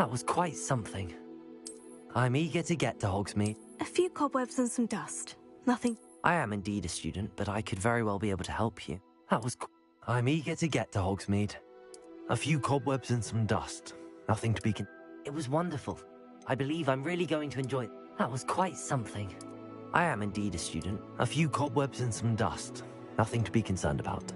That was quite something. I'm eager to get to Hogsmeade. A few cobwebs and some dust. Nothing. I am indeed a student, but I could very well be able to help you. I'm eager to get to Hogsmeade. A few cobwebs and some dust. Nothing to be It was wonderful. I believe I'm really going to enjoy it. That was quite something. I am indeed a student. A few cobwebs and some dust. Nothing to be concerned about.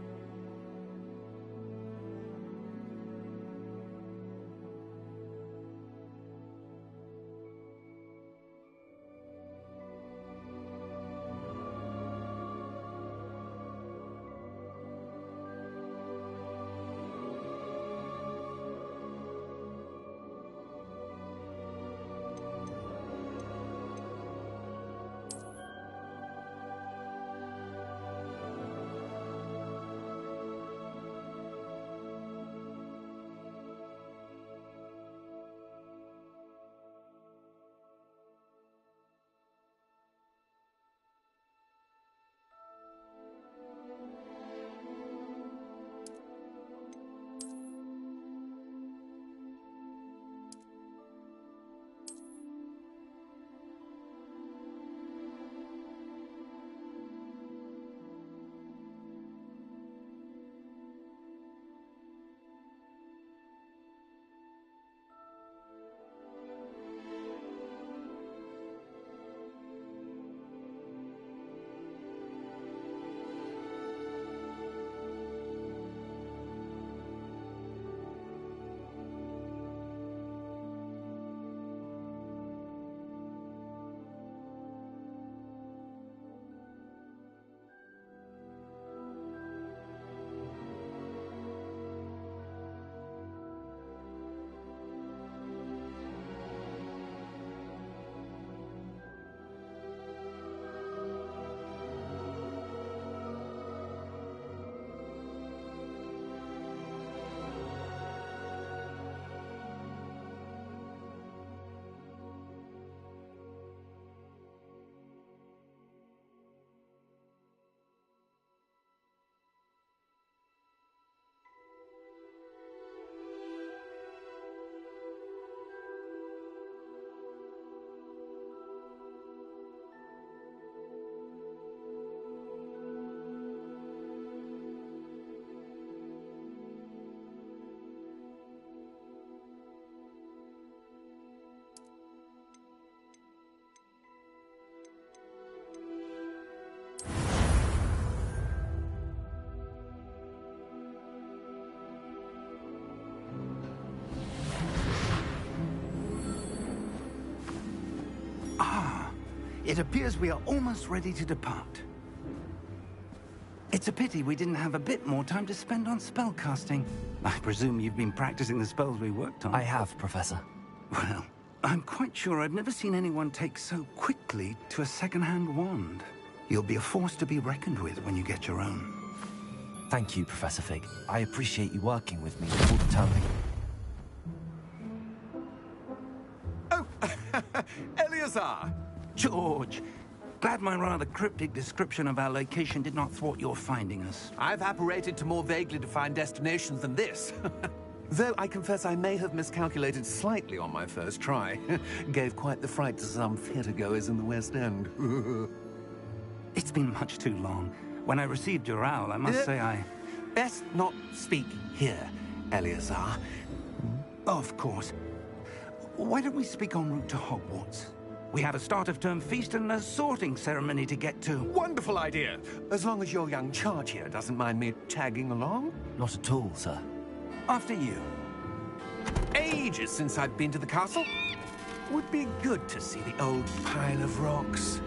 It appears we are almost ready to depart. It's a pity we didn't have a bit more time to spend on spellcasting. I presume you've been practicing the spells we worked on. I have, Professor. Well, I'm quite sure I've never seen anyone take so quickly to a second-hand wand. You'll be a force to be reckoned with when you get your own. Thank you, Professor Fig. I appreciate you working with me all the time. Oh, Eleazar! George, glad my rather cryptic description of our location did not thwart your finding us. I've apparated to more vaguely defined destinations than this. Though I confess I may have miscalculated slightly on my first try. Gave quite the fright to some theatergoers in the West End. It's been much too long. When I received your owl, I must say I... Best not speak here, Eleazar. Of course. Why don't we speak en route to Hogwarts? We have a start-of-term feast and a sorting ceremony to get to. Wonderful idea! As long as your young charge here doesn't mind me tagging along. Not at all, sir. After you. Ages since I've been to the castle. Would be good to see the old pile of rocks.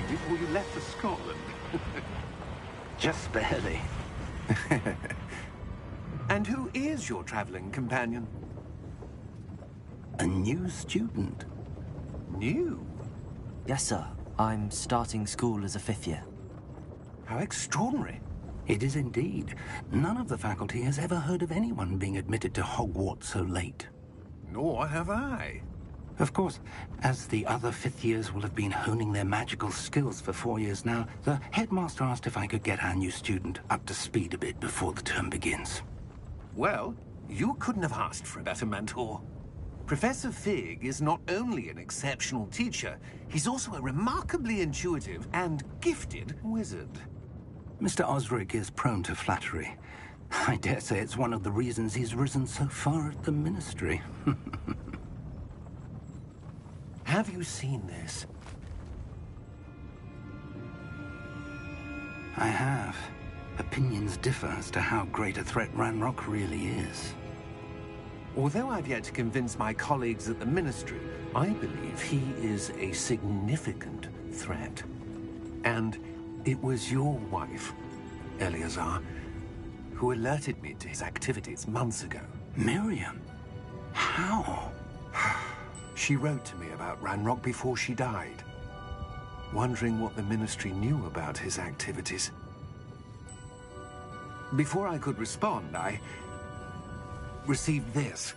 before you left for Scotland. Just barely. And who is your traveling companion? A new student. New? Yes, sir. I'm starting school as a 5th year. How extraordinary. It is indeed. None of the faculty has ever heard of anyone being admitted to Hogwarts so late. Nor have I. Of course, as the other 5th years will have been honing their magical skills for 4 years now, the headmaster asked if I could get our new student up to speed a bit before the term begins. Well, you couldn't have asked for a better mentor. Professor Fig is not only an exceptional teacher, he's also a remarkably intuitive and gifted wizard. Mr. Osric is prone to flattery. I dare say it's one of the reasons he's risen so far at the Ministry. Have you seen this? I have. Opinions differ as to how great a threat Ranrock really is. Although I've yet to convince my colleagues at the Ministry, I believe he is a significant threat. And it was your wife, Eleazar, who alerted me to his activities months ago. Miriam? How? She wrote to me about Ranrock before she died, wondering what the Ministry knew about his activities. Before I could respond, I received this.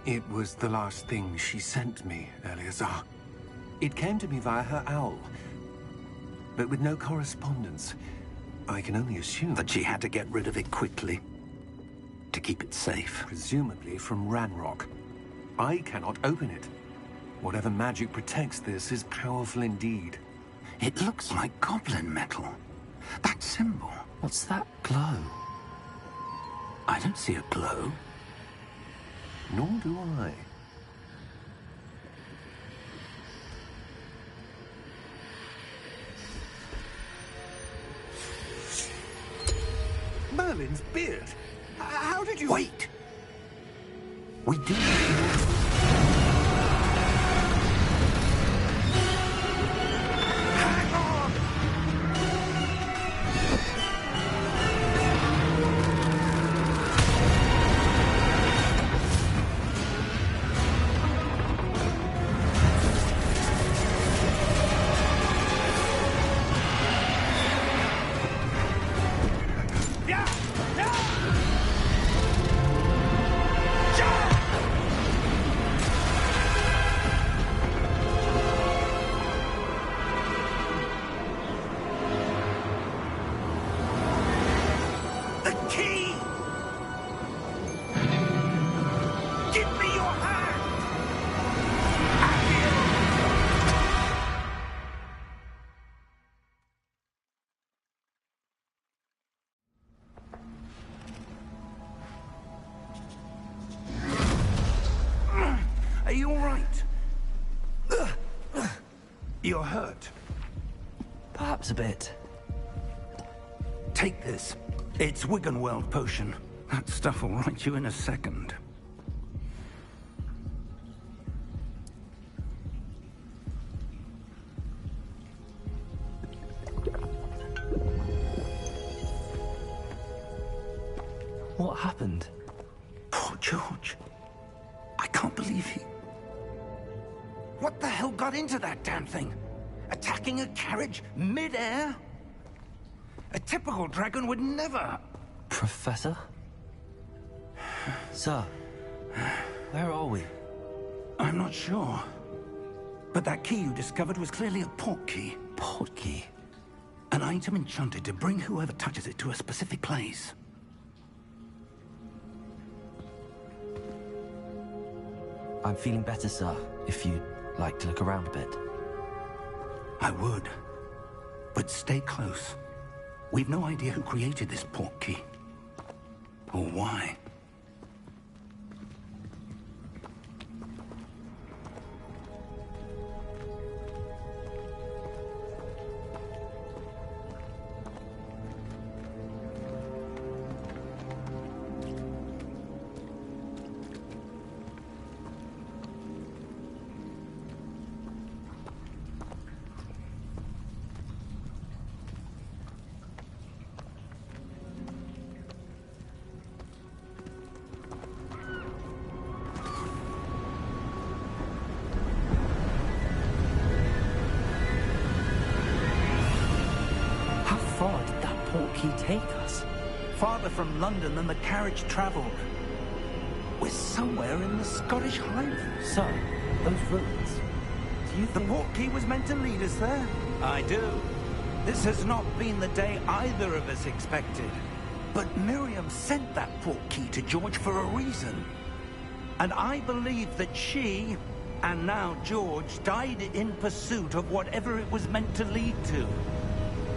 It was the last thing she sent me, Eleazar. It came to me via her owl, but with no correspondence. I can only assume That she had to get rid of it quickly, to keep it safe. presumably from Ranrock. I cannot open it. Whatever magic protects this is powerful indeed. It looks like goblin metal. That symbol. What's that glow? I don't see a glow. Nor do I. Merlin's beard. How did you... Wait! We do. Hang on! Yeah! Yeah! The key! Give me your hand! Are you all right? You're hurt. Perhaps a bit. Take this. It's Wiggenweld potion. That stuff will right you in a second. What happened? Poor George. I can't believe he... What the hell got into that damn thing? Attacking a carriage mid-air? A typical dragon would never... Professor? Sir, where are we? I'm not sure. But that key you discovered was clearly a port key. Port key? An item enchanted to bring whoever touches it to a specific place. I'm feeling better, sir, if you'd like to look around a bit. I would. But stay close. We've no idea who created this port key. Or why. far did that portkey take us? Farther from London than the carriage travelled. We're somewhere in the Scottish Highlands. Sir, those ruins. Do you The think... portkey was meant to lead us there? I do. This has not been the day either of us expected. But Miriam sent that portkey to George for a reason. And I believe that she, and now George, died in pursuit of whatever it was meant to lead to.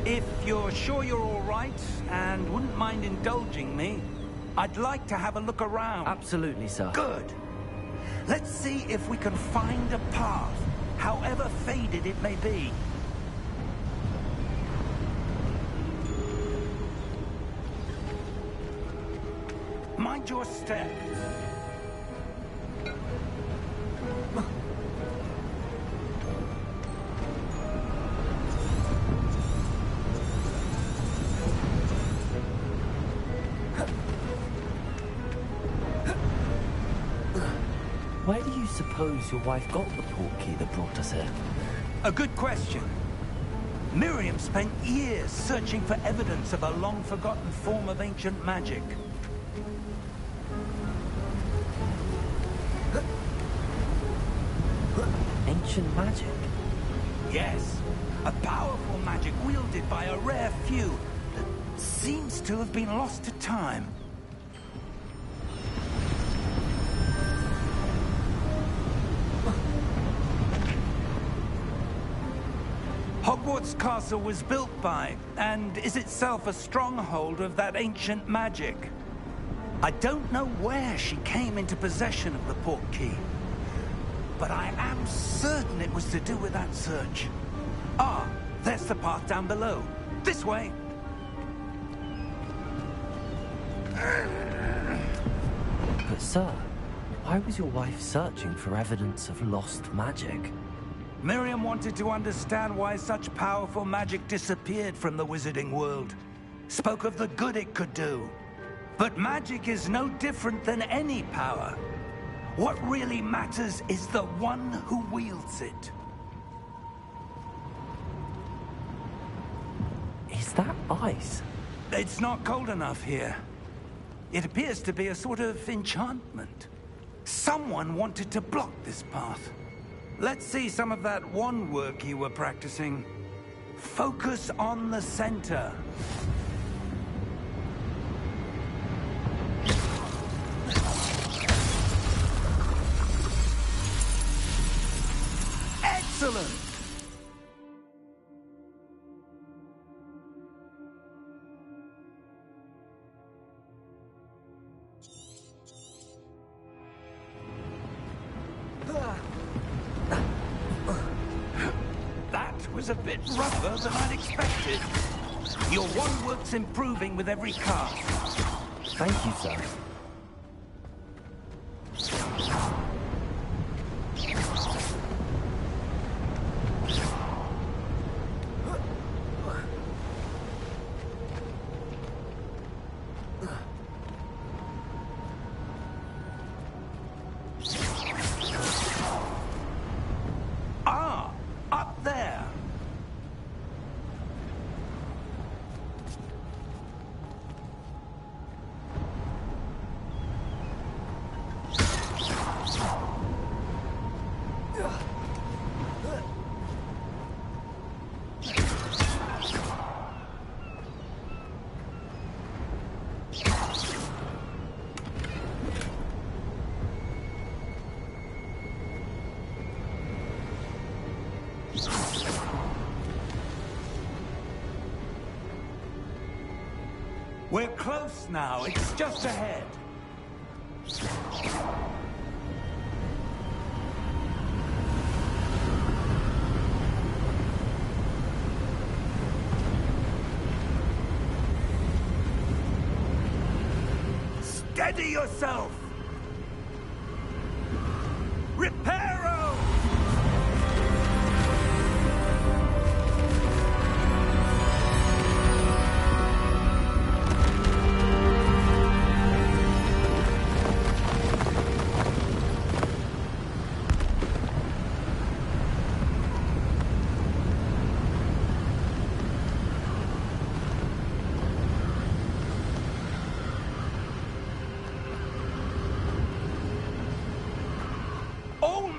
If you're sure you're all right, and wouldn't mind indulging me, I'd like to have a look around. Absolutely, sir. Good. Let's see if we can find a path, however faded it may be. Mind your step. Where do you suppose your wife got the portkey that brought us here? A good question. Miriam spent years searching for evidence of a long-forgotten form of ancient magic. Ancient magic? Yes, a powerful magic wielded by a rare few that seems to have been lost to time. Hogwarts Castle was built by, and is itself a stronghold of that ancient magic. I don't know where she came into possession of the portkey, but I am certain it was to do with that search. Ah, there's the path down below. This way. But sir, why was your wife searching for evidence of lost magic? Miriam wanted to understand why such powerful magic disappeared from the wizarding world. Spoke of the good it could do. But magic is no different than any power. What really matters is the one who wields it. Is that ice? It's not cold enough here. It appears to be a sort of enchantment. Someone wanted to block this path. Let's see some of that wand work you were practicing. Focus on the center. Excellent! That was a bit rougher than I'd expected. Your wand work's improving with every cast. Thank you, sir. Ah, up there. We're close now. It's just ahead. Steady yourself! Reparo!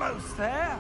almost there.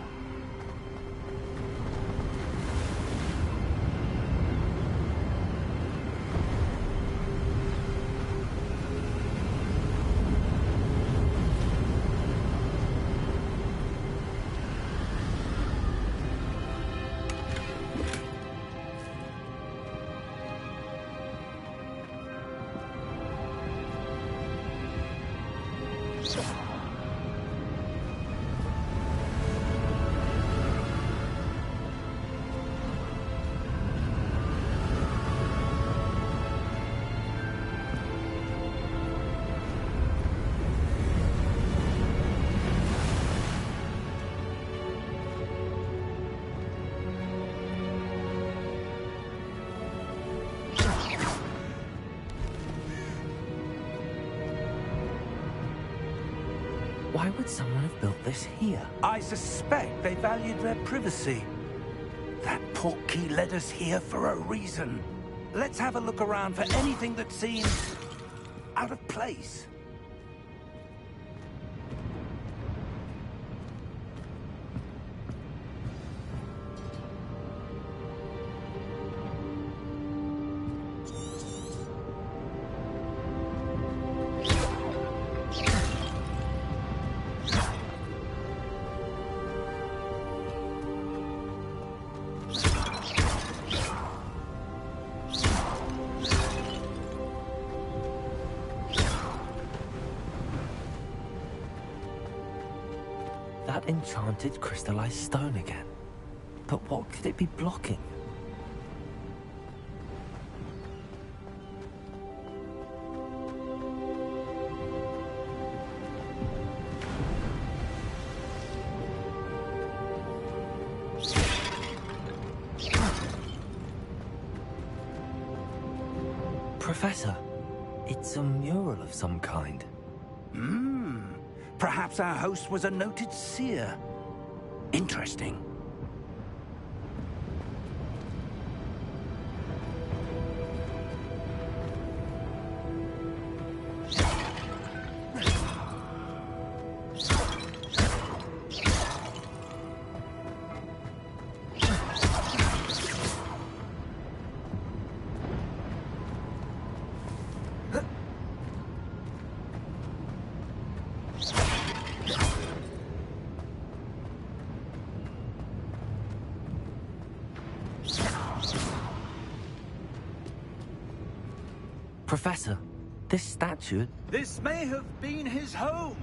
Why would someone have built this here? I suspect they valued their privacy. That portkey led us here for a reason. Let's have a look around for anything that seems out of place. That enchanted crystallized stone again. But what could it be blocking? Professor, it's a mural of some kind. Perhaps our host was a noted seer. Interesting. Professor, this statue... This may have been his home.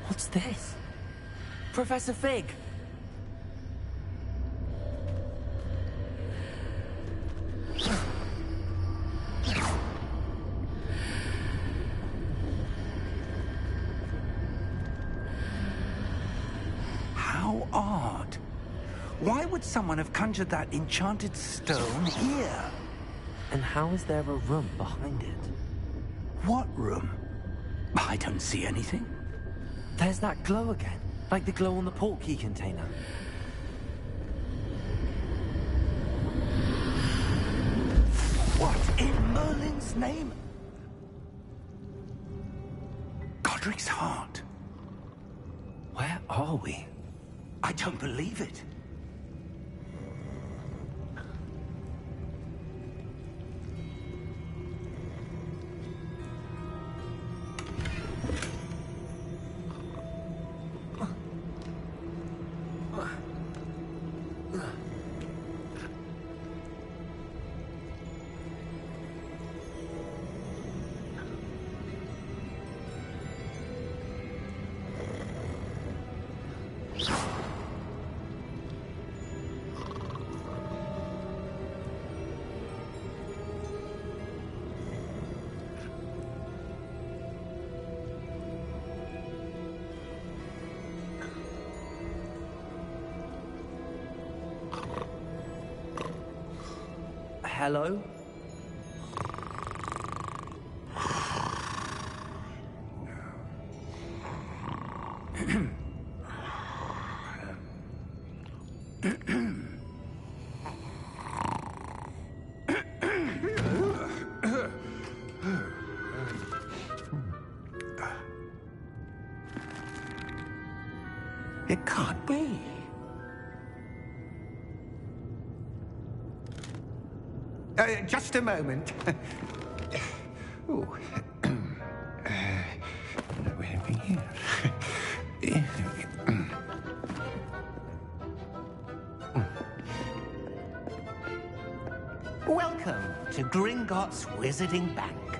What's this? Professor Fig! How odd. Why would someone have conjured that enchanted stone here? And how is there a room behind it? What room? I don't see anything. There's that glow again, like the glow on the portkey container. What in Merlin's name? Godric's heart. Where are we? I don't believe it. hello? It can't be. Just a moment. Ooh. Where are we here? Welcome to Gringotts Wizarding Bank.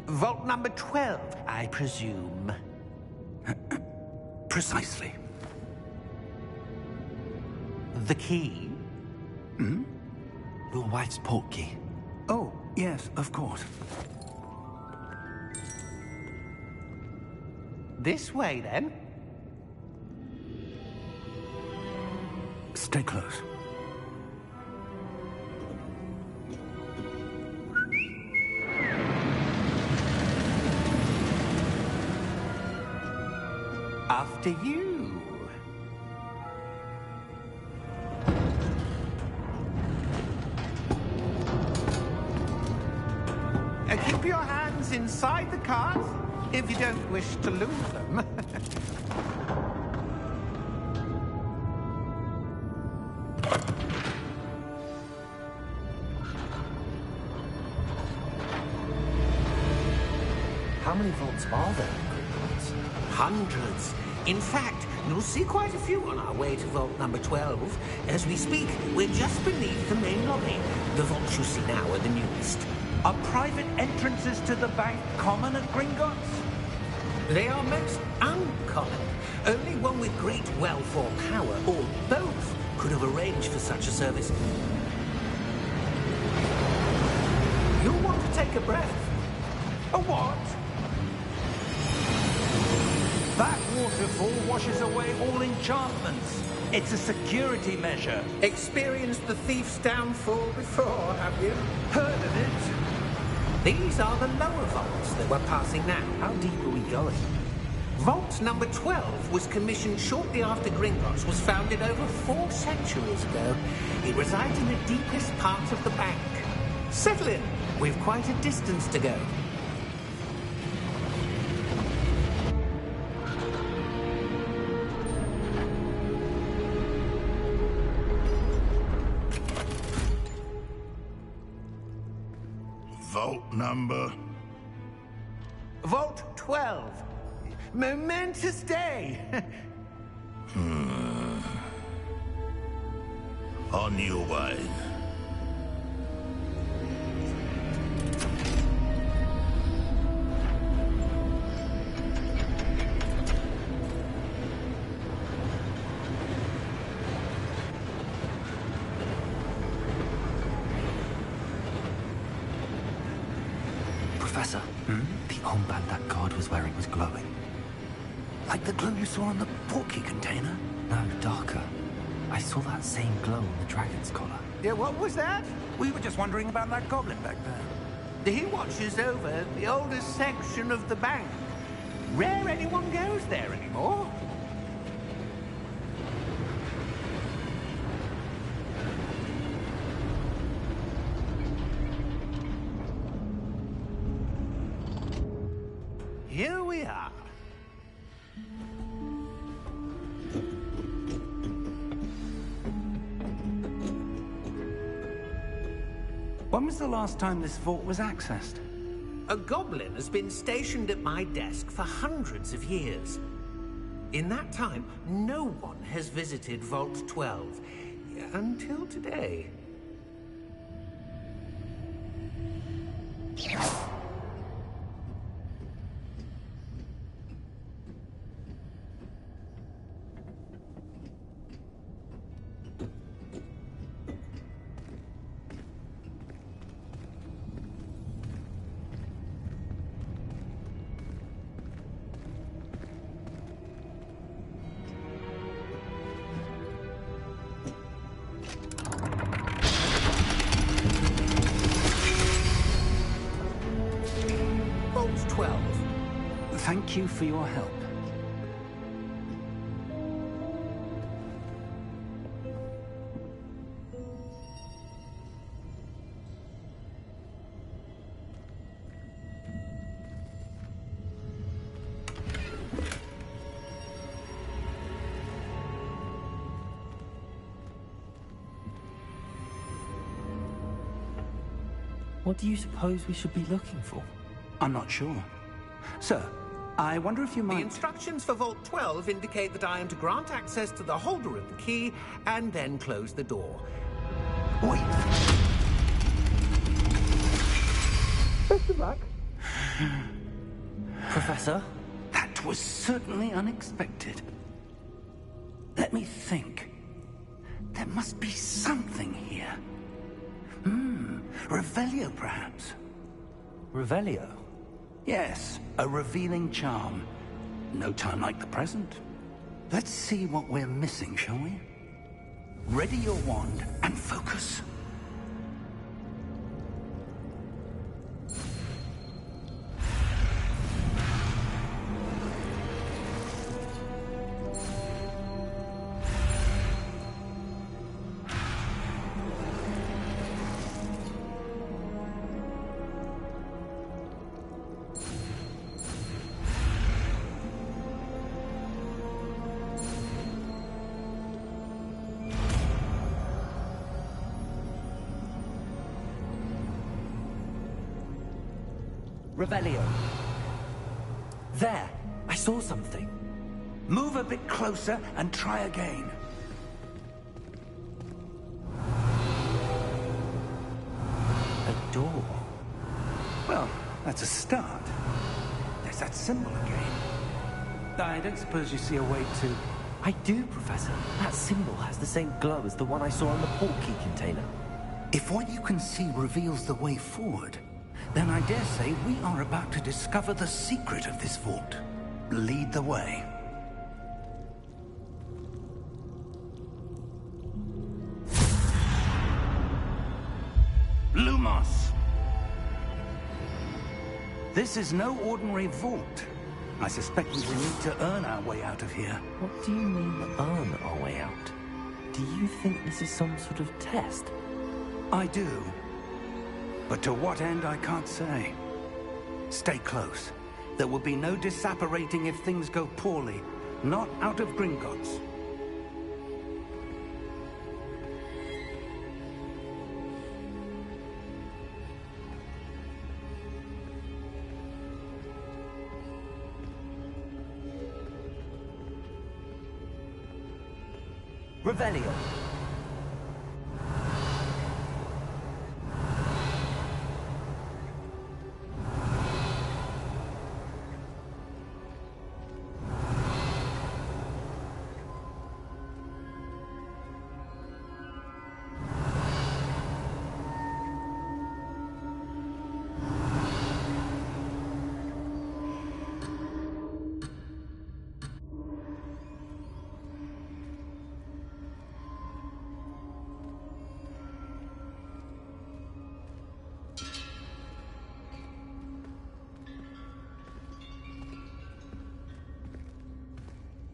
Vault number 12, I presume. Precisely. The key? Hmm? Your wife's portkey. Oh, yes, of course. This way, then. Stay close. After you. Keep your hands inside the cart if you don't wish to lose them. How many vaults are there in Gringotts? Hundreds. In fact, you'll see quite a few on our way to vault number 12. As we speak, we're just beneath the main lobby. The vaults you see now are the newest. Are private entrances to the bank common at Gringotts? They are most uncommon. Only one with great wealth or power, or both, could have arranged for such a service. You'll want to take a breath. A what? That waterfall washes away all enchantments. It's a security measure. Experienced the thief's downfall before, have you? Heard of it? These are the lower vaults that we're passing now. How deep are we going? Vault number 12 was commissioned shortly after Gringotts was founded over 4 centuries ago. It resides in the deepest part of the bank. Settle in. We've quite a distance to go. Vault number? Vault 12. Momentous day. On your way. Professor, the armband that guard was wearing was glowing. Like the glow you saw on the portkey container? No, darker. I saw that same glow on the dragon's collar. Yeah, what was that? We were just wondering about that goblin back there. He watches over the oldest section of the bank. Rare anyone goes there anymore. Here we are. When was the last time this vault was accessed? A goblin has been stationed at my desk for hundreds of years. In that time, no one has visited Vault 12 until today. Thank you for your help. What do you suppose we should be looking for? I'm not sure. Sir, I wonder if you The might... instructions for Vault 12 indicate that I am to grant access to the holder of the key and then close the door. Wait! Best of luck. Professor? That was certainly unexpected. Let me think. There must be something here. Revelio, perhaps? Revelio? Yes, a revealing charm. No time like the present. Let's see what we're missing, shall we? Ready your wand and focus. Revelio. There! I saw something. Move a bit closer and try again. A door. Well, that's a start. There's that symbol again. I don't suppose you see a way to... I do, Professor. That symbol has the same glow as the one I saw on the port key container. If what you can see reveals the way forward, then I dare say we are about to discover the secret of this vault. Lead the way. Lumos! This is no ordinary vault. I suspect we will need to earn our way out of here. What do you mean, earn our way out? Do you think this is some sort of test? I do. But to what end, I can't say. Stay close. There will be no disapparating if things go poorly. Not out of Gringotts. Revelio.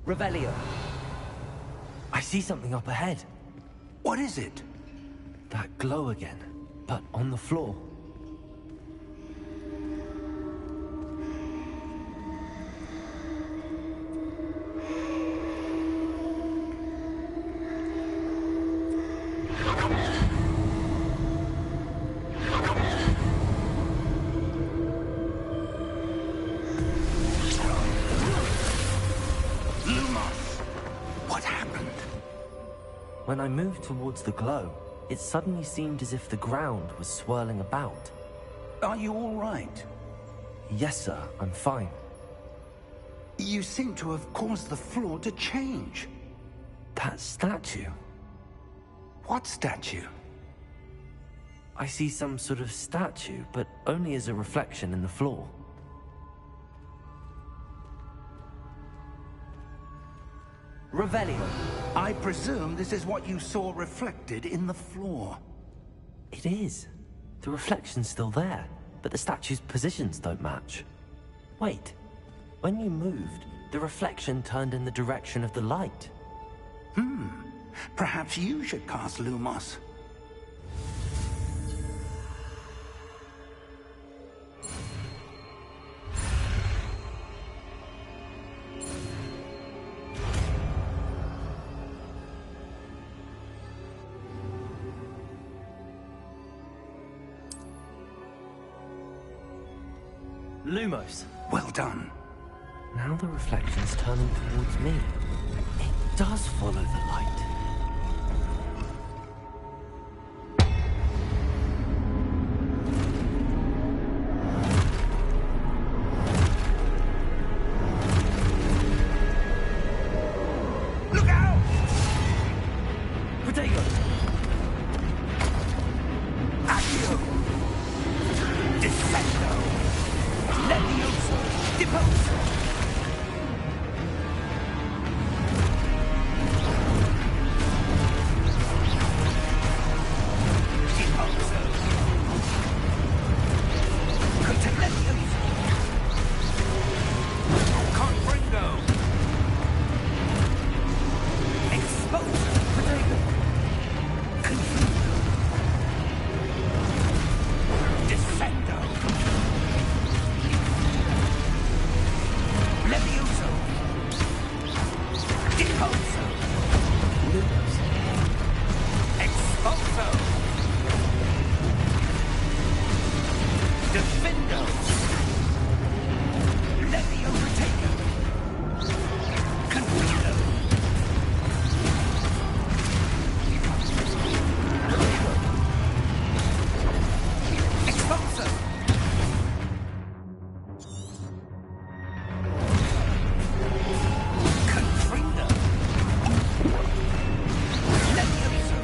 Revelio. I see something up ahead. What is it? That glow again, but on the floor. When I moved towards the glow, it suddenly seemed as if the ground was swirling about. Are you all right? Yes, sir, I'm fine. You seem to have caused the floor to change. That statue? What statue? I see some sort of statue, but only as a reflection in the floor. Revelio. I presume this is what you saw reflected in the floor. It is. The reflection's still there, but the statue's positions don't match. Wait, When you moved, the reflection turned in the direction of the light. Perhaps you should cast Lumos. Lumos. Well done. Now the reflection's turning towards me. It does follow the light. Look out! Potato! Accio! Defendo! Levioso! Deposo! Deposo! Conte Levioso! Confringo! Exposo! Potato! Confundo! Defendo! Levioso! Deposo! Lumos. Exposo! Defendo! Levio Potato! Confundo! Exposo! Confringo! Levioso!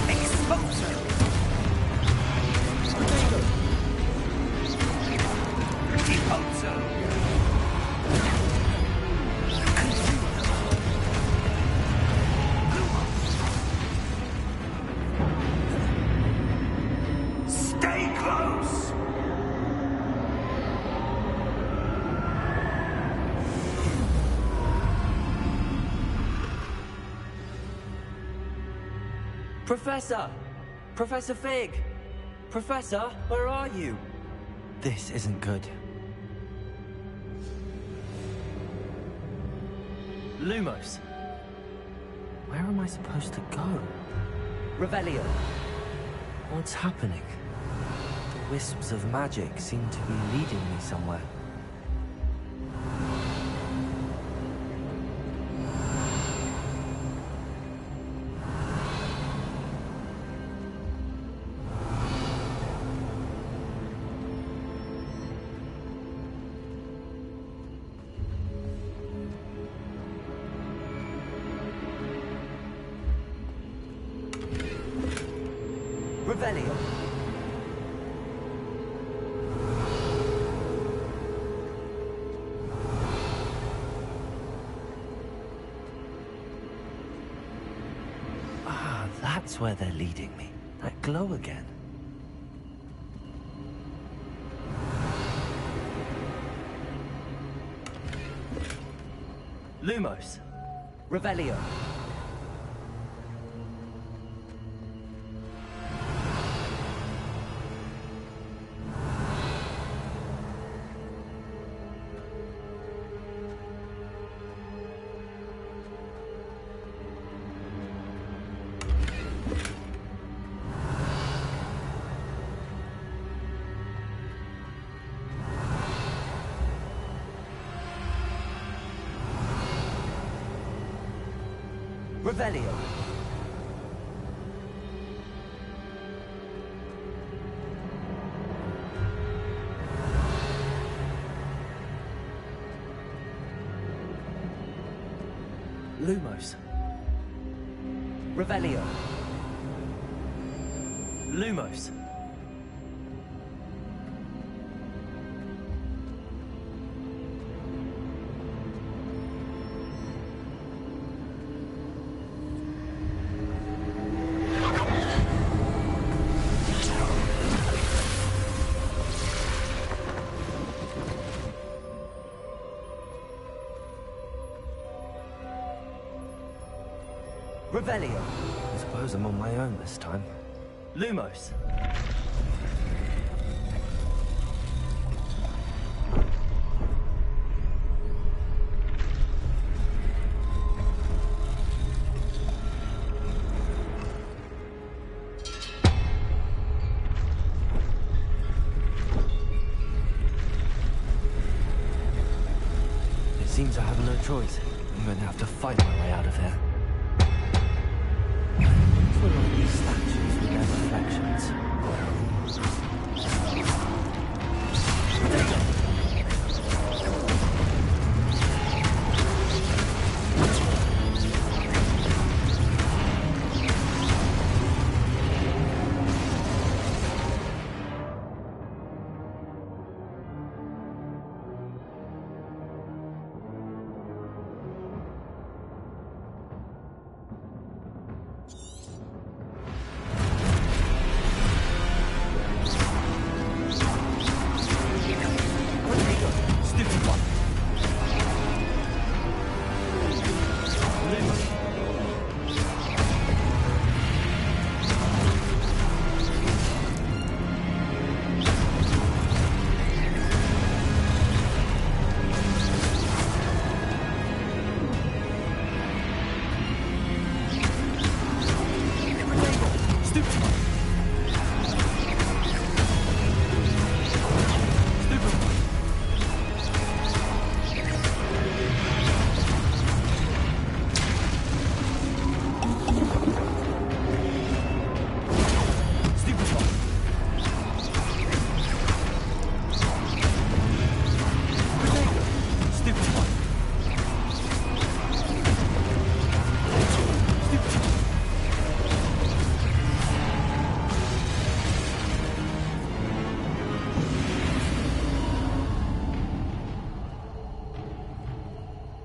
Exposo! Deposo! Confundo! Stay close! Professor! Professor Fig! Professor, where are you? This isn't good. Lumos. Where am I supposed to go? Revelio. What's happening? The wisps of magic seem to be leading me somewhere. Revelio. Ah, that's where they're leading me. That glow again. Lumos. Revelio. Revelio. Lumos. Revelio. Lumos. Revelio. I suppose I'm on my own this time. Lumos. It seems I have no choice. I'm going to have to fight my way out of here. What's with all these statues with their reflections?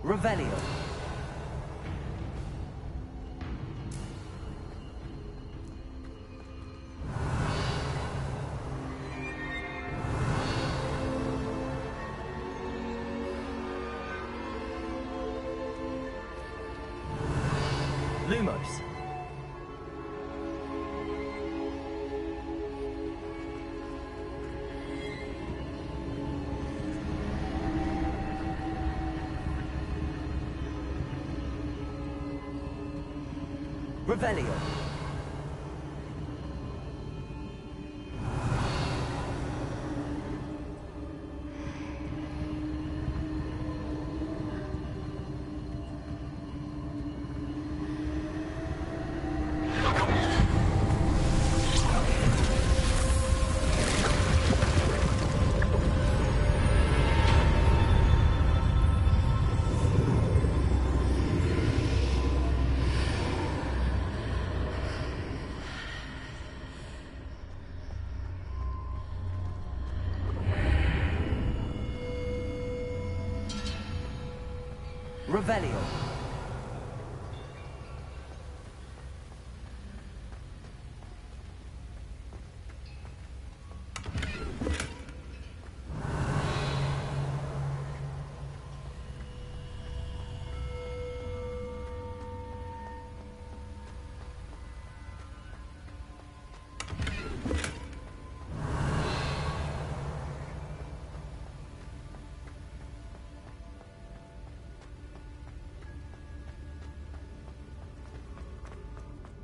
Revelio. Lumos. Revelio. Revelio.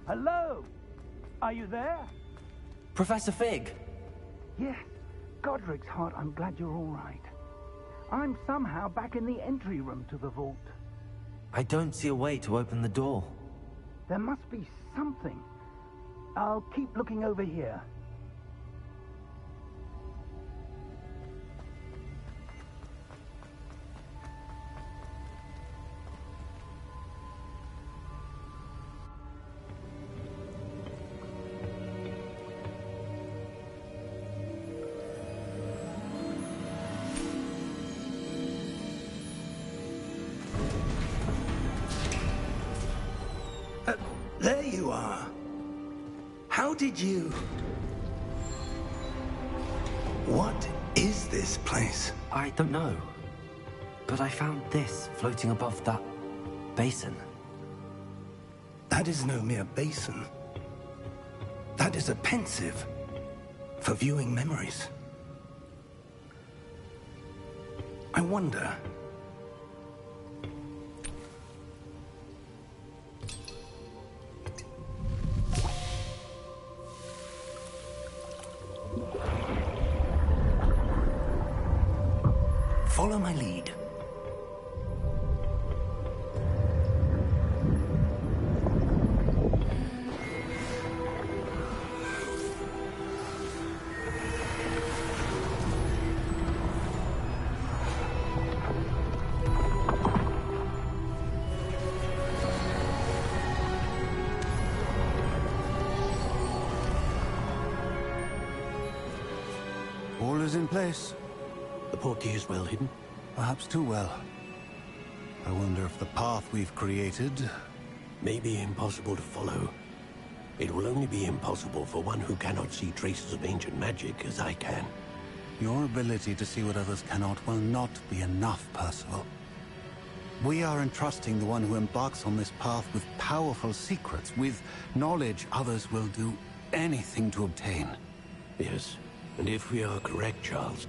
Hello? Are you there? Professor Fig. Yes. Godric's heart, I'm glad you're all right. I'm somehow back in the entry room to the vault. I don't see a way to open the door. There must be something. I'll keep looking over here. There you are. How did you... What is this place? I don't know. But I found this floating above that basin. That is no mere basin. That is a pensive for viewing memories. I wonder... Follow my lead. All is in place. The portkey is well hidden? Perhaps too well. I wonder if the path we've created... May be impossible to follow. It will only be impossible for one who cannot see traces of ancient magic as I can. Your ability to see what others cannot will not be enough, Percival. We are entrusting the one who embarks on this path with powerful secrets, with knowledge others will do anything to obtain. Yes, and if we are correct, Charles,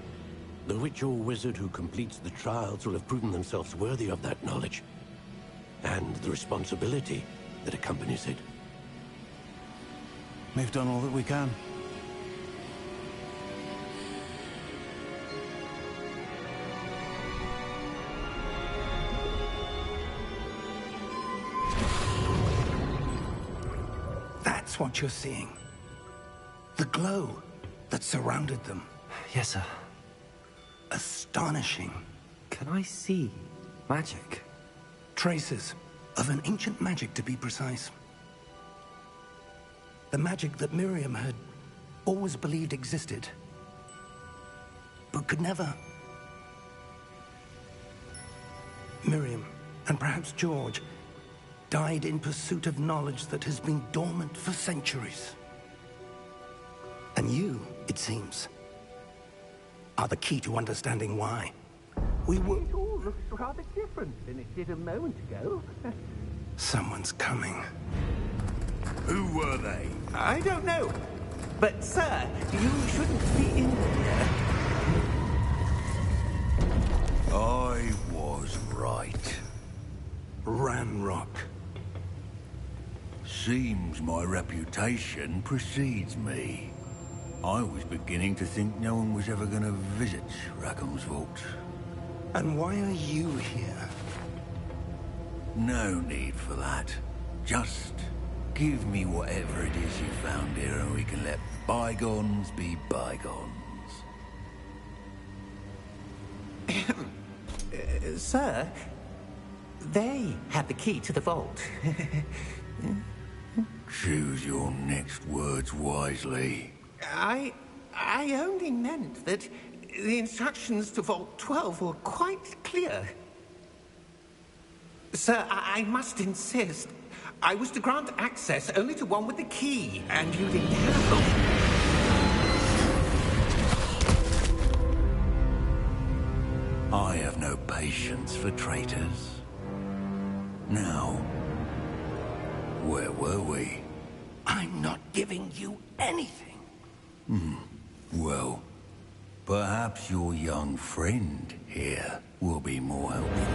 the witch or wizard who completes the trials will have proven themselves worthy of that knowledge, and the responsibility that accompanies it. We've done all that we can. That's what you're seeing. The glow that surrounded them. Yes, sir. Astonishing. Can I see magic? Traces of an ancient magic, to be precise. The magic that Miriam had always believed existed, but could never. Miriam, and perhaps George, died in pursuit of knowledge that has been dormant for centuries. And you, it seems, are the key to understanding why. We were... It all looks rather different than it did a moment ago. Someone's coming. Who were they? I don't know. But, sir, you shouldn't be in here. I was right. Ramrock. Seems my reputation precedes me. I was beginning to think no one was ever going to visit Rackham's vault. And why are you here? No need for that. Just give me whatever it is you found here and we can let bygones be bygones. Sir, they had the key to the vault. Choose your next words wisely. I only meant that the instructions to Vault 12 were quite clear. Sir, I must insist. I was to grant access only to one with the key, and you didn't have it. I have no patience for traitors. Now, where were we? I'm not giving you anything. Well, perhaps your young friend here will be more helpful.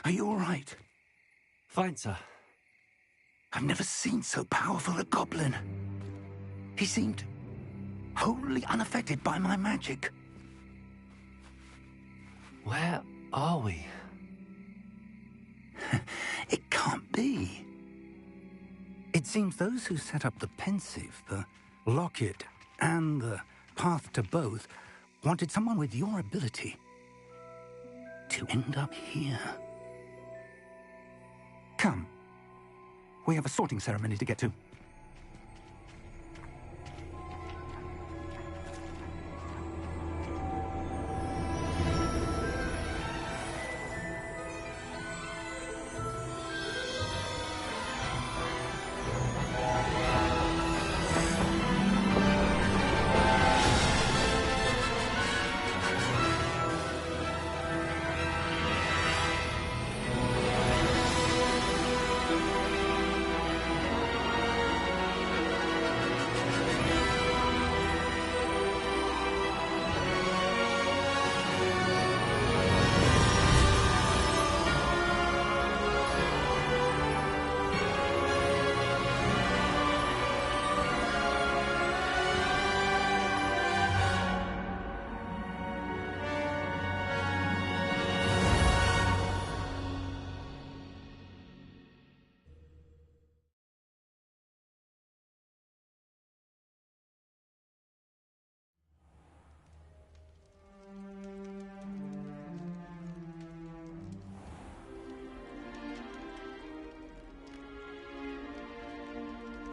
Are you all right? Fine, sir. I've never seen so powerful a goblin. He seemed wholly unaffected by my magic. Where are we? It can't be. It seems those who set up the pensive, the locket, and the path to both wanted someone with your ability to end up here. Come. We have a sorting ceremony to get to.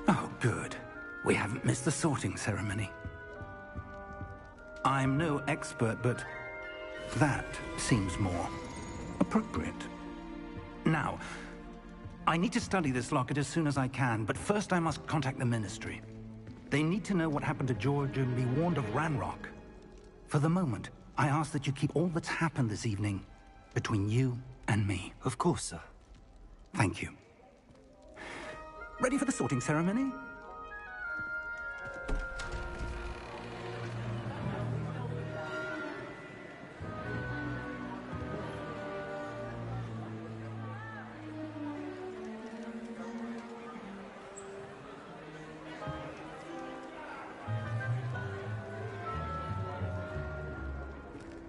Oh, good. We haven't missed the sorting ceremony. I'm no expert, but that seems more appropriate. Now, I need to study this locket as soon as I can, but first I must contact the Ministry. They need to know what happened to George and be warned of Ranrock. For the moment, I ask that you keep all that's happened this evening between you and me. Of course, sir. Thank you. Ready for the sorting ceremony?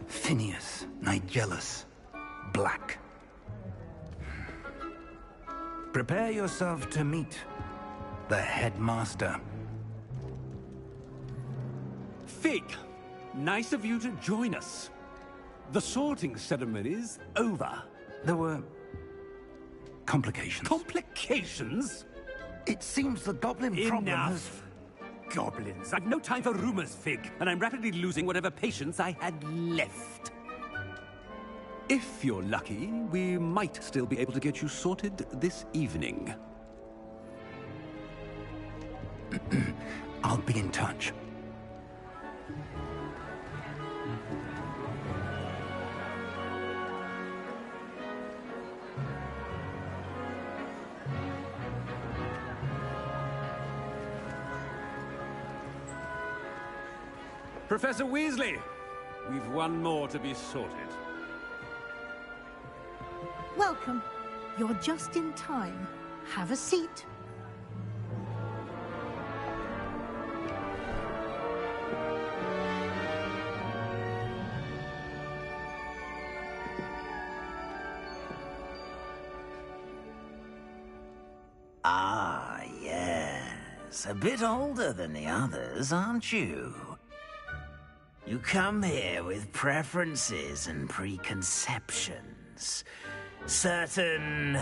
Phineas, Nigellus, Black. Prepare yourself to meet the headmaster. Fig, nice of you to join us. The sorting ceremony's over. There were complications. Complications? It seems the goblin problem has... Enough. Goblins. I've no time for rumors, Fig, and I'm rapidly losing whatever patience I had left. If you're lucky, we might still be able to get you sorted this evening. I'll be in touch. Professor Weasley, we've one more to be sorted. Welcome. You're just in time. Have a seat. Ah, yes. A bit older than the others, aren't you? You come here with preferences and preconceptions. Certain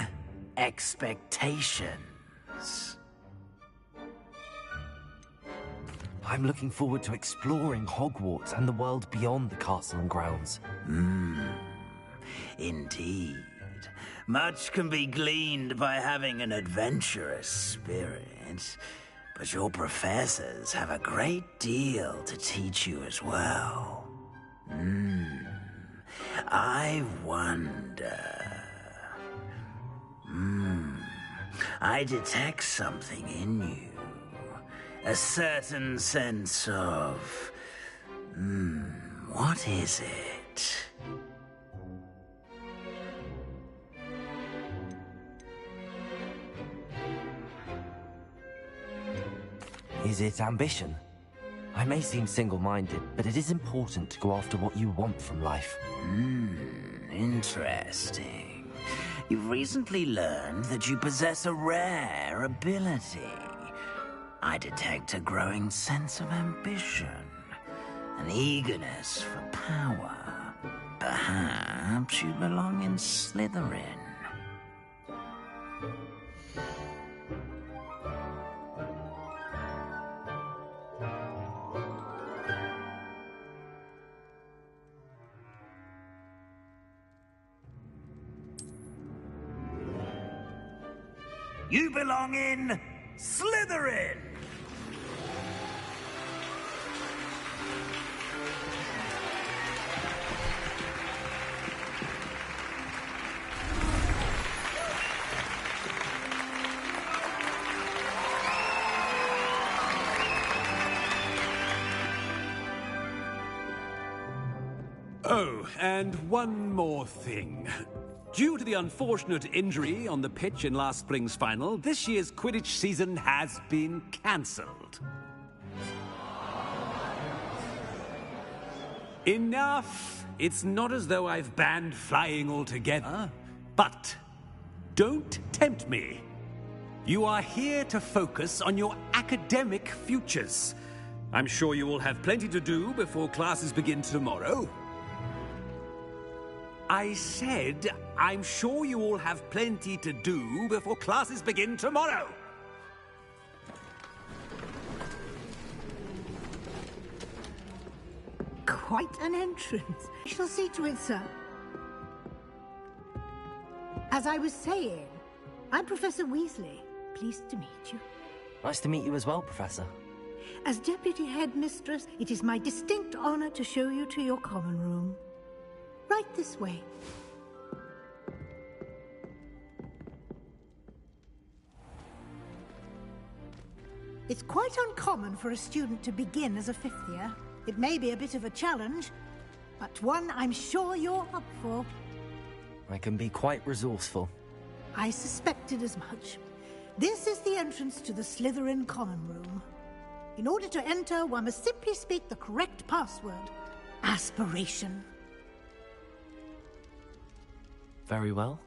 expectations. I'm looking forward to exploring Hogwarts and the world beyond the castle and grounds. Indeed. Much can be gleaned by having an adventurous spirit, but your professors have a great deal to teach you as well. I wonder... I detect something in you. A certain sense of... what is it? Is it ambition? I may seem single-minded, but it is important to go after what you want from life. Interesting. You've recently learned that you possess a rare ability. I detect a growing sense of ambition, an eagerness for power. Perhaps you belong in Slytherin. You belong in Slytherin! Oh, and one more thing. Due to the unfortunate injury on the pitch in last spring's final, this year's Quidditch season has been cancelled. Enough! It's not as though I've banned flying altogether. But don't tempt me. You are here to focus on your academic futures. I'm sure you will have plenty to do before classes begin tomorrow. I said, I'm sure you all have plenty to do before classes begin tomorrow. Quite an entrance. I shall see to it, sir. As I was saying, I'm Professor Weasley. Pleased to meet you. Nice to meet you as well, Professor. As Deputy Headmistress, it is my distinct honor to show you to your common room. Right this way. It's quite uncommon for a student to begin as a fifth year. It may be a bit of a challenge, but one I'm sure you're up for. I can be quite resourceful. I suspected as much. This is the entrance to the Slytherin common room. In order to enter, one must simply speak the correct password. Aspiration. Very well.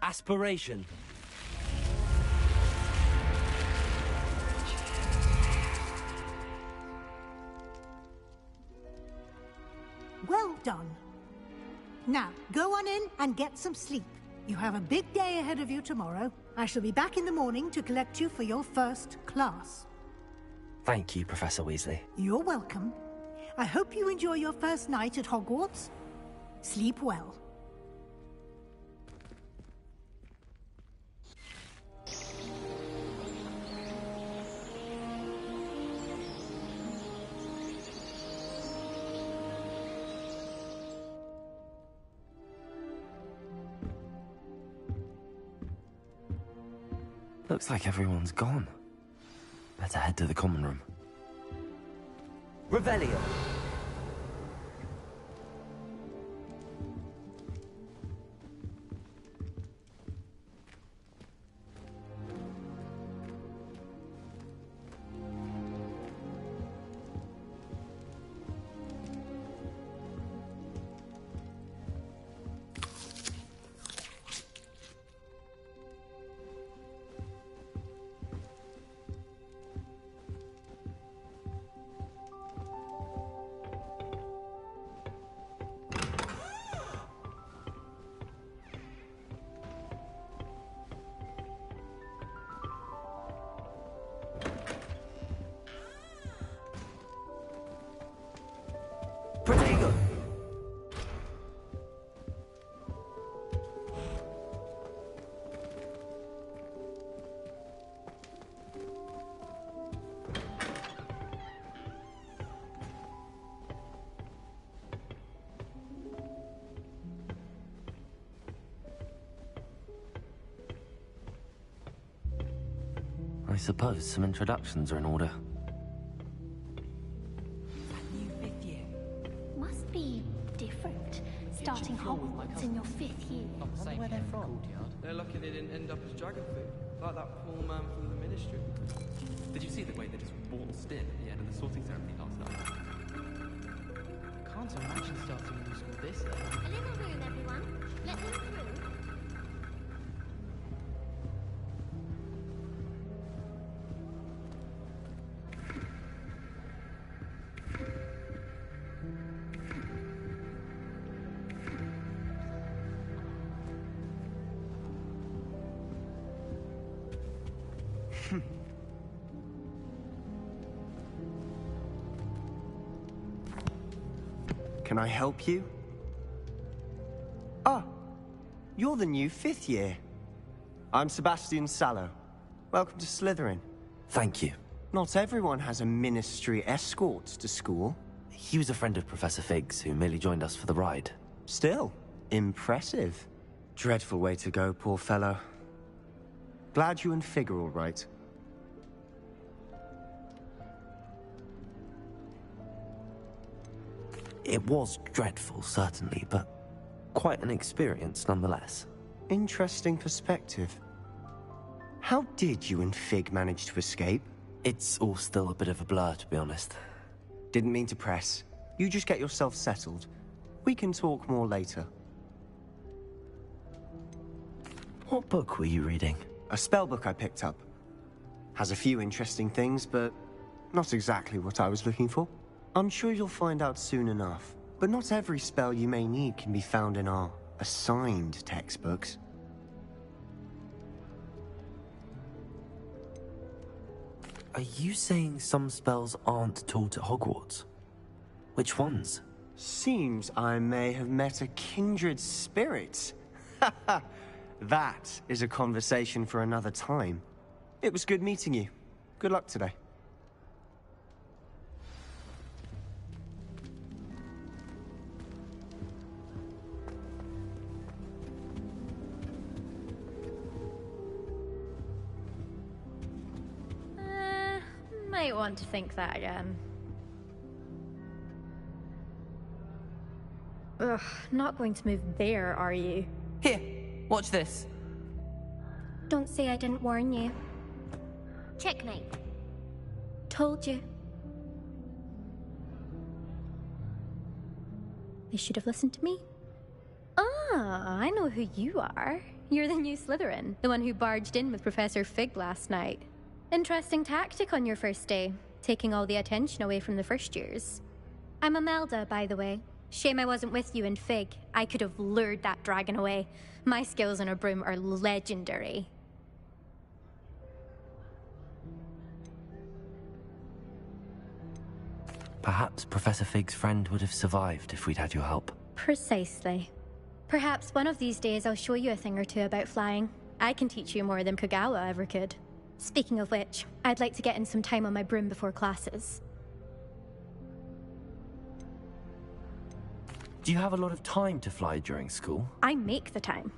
Aspiration. Well done. Now, go on in and get some sleep. You have a big day ahead of you tomorrow. I shall be back in the morning to collect you for your first class. Thank you, Professor Weasley. You're welcome. I hope you enjoy your first night at Hogwarts. Sleep well. Looks like everyone's gone. Better head to the common room. Revelio! Protego! I suppose some introductions are in order. Must be different, starting Hogwarts in your 5th year. Not the same where they're from. They're lucky they didn't end up as dragon food, like that poor man from the Ministry. Did you see the way they just waltzed in at the end of the sorting ceremony last night? Can't imagine starting a new school this late. A little room, everyone. Let them through. Can I help you? Ah, you're the new 5th year. I'm Sebastian Sallow. Welcome to Slytherin. Thank you. Not everyone has a ministry escort to school. He was a friend of Professor Fig's who merely joined us for the ride. Still, impressive. Dreadful way to go, poor fellow. Glad you and Fig are all right. It was dreadful, certainly, but quite an experience nonetheless. Interesting perspective. How did you and Fig manage to escape? It's all still a bit of a blur, to be honest. Didn't mean to press. You just get yourself settled. We can talk more later. What book were you reading? A spell book I picked up. Has a few interesting things, but not exactly what I was looking for. I'm sure you'll find out soon enough. But not every spell you may need can be found in our assigned textbooks. Are you saying some spells aren't taught at Hogwarts? Which ones? Seems I may have met a kindred spirit. That is a conversation for another time. It was good meeting you. Good luck today. Might want to think that again. Ugh, not going to move there, are you? Here, watch this. Don't say I didn't warn you. Checkmate. Told you. They should have listened to me. Ah, I know who you are. You're the new Slytherin, the one who barged in with Professor Fig last night. Interesting tactic on your first day, taking all the attention away from the first years. I'm Imelda, by the way. Shame I wasn't with you in Fig. I could have lured that dragon away. My skills on a broom are legendary. Perhaps Professor Fig's friend would have survived if we'd had your help. Precisely. Perhaps one of these days I'll show you a thing or two about flying. I can teach you more than Kogawa ever could. Speaking of which, I'd like to get in some time on my broom before classes. Do you have a lot of time to fly during school? I make the time.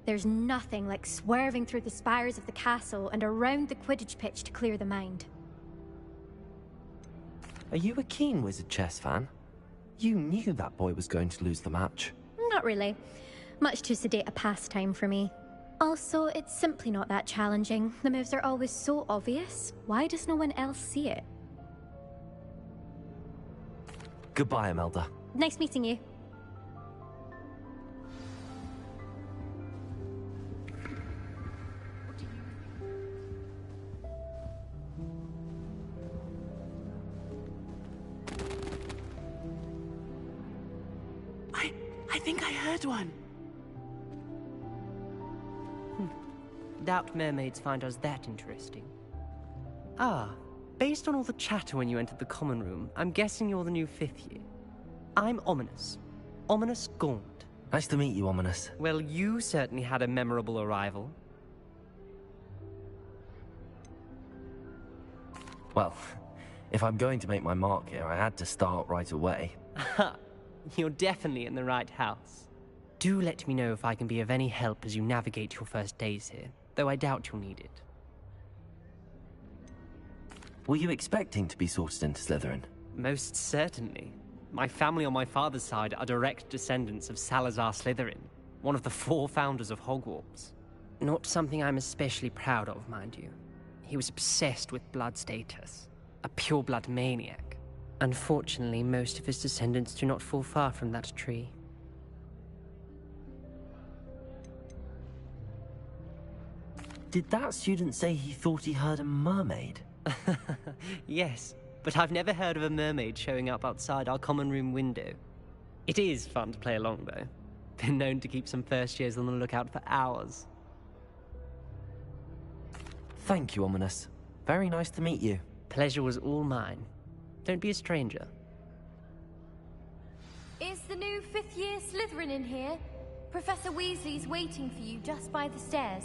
There's nothing like swerving through the spires of the castle and around the Quidditch pitch to clear the mind. Are you a keen Wizard chess fan? You knew that boy was going to lose the match. Not really. Much too sedate a pastime for me. Also, it's simply not that challenging. The moves are always so obvious. Why does no one else see it? Goodbye, Imelda. Nice meeting you. I think I heard one. Doubt mermaids find us that interesting. Ah, based on all the chatter when you entered the common room, I'm guessing you're the new 5th year. I'm Ominous. Ominous Gaunt. Nice to meet you, Ominous. Well, you certainly had a memorable arrival. Well, if I'm going to make my mark here, I had to start right away. Ha! You're definitely in the right house. Do let me know if I can be of any help as you navigate your first days here, though I doubt you'll need it. Were you expecting to be sorted into Slytherin? Most certainly. My family on my father's side are direct descendants of Salazar Slytherin, one of the 4 founders of Hogwarts. Not something I'm especially proud of, mind you. He was obsessed with blood status, a pure-blood maniac. Unfortunately, most of his descendants do not fall far from that tree. Did that student say he thought he heard a mermaid? Yes, but I've never heard of a mermaid showing up outside our common room window. It is fun to play along, though. Been known to keep some first years on the lookout for hours. Thank you, Ominous. Very nice to meet you. Pleasure was all mine. Don't be a stranger. Is the new 5th year Slytherin in here? Professor Weasley's waiting for you just by the stairs.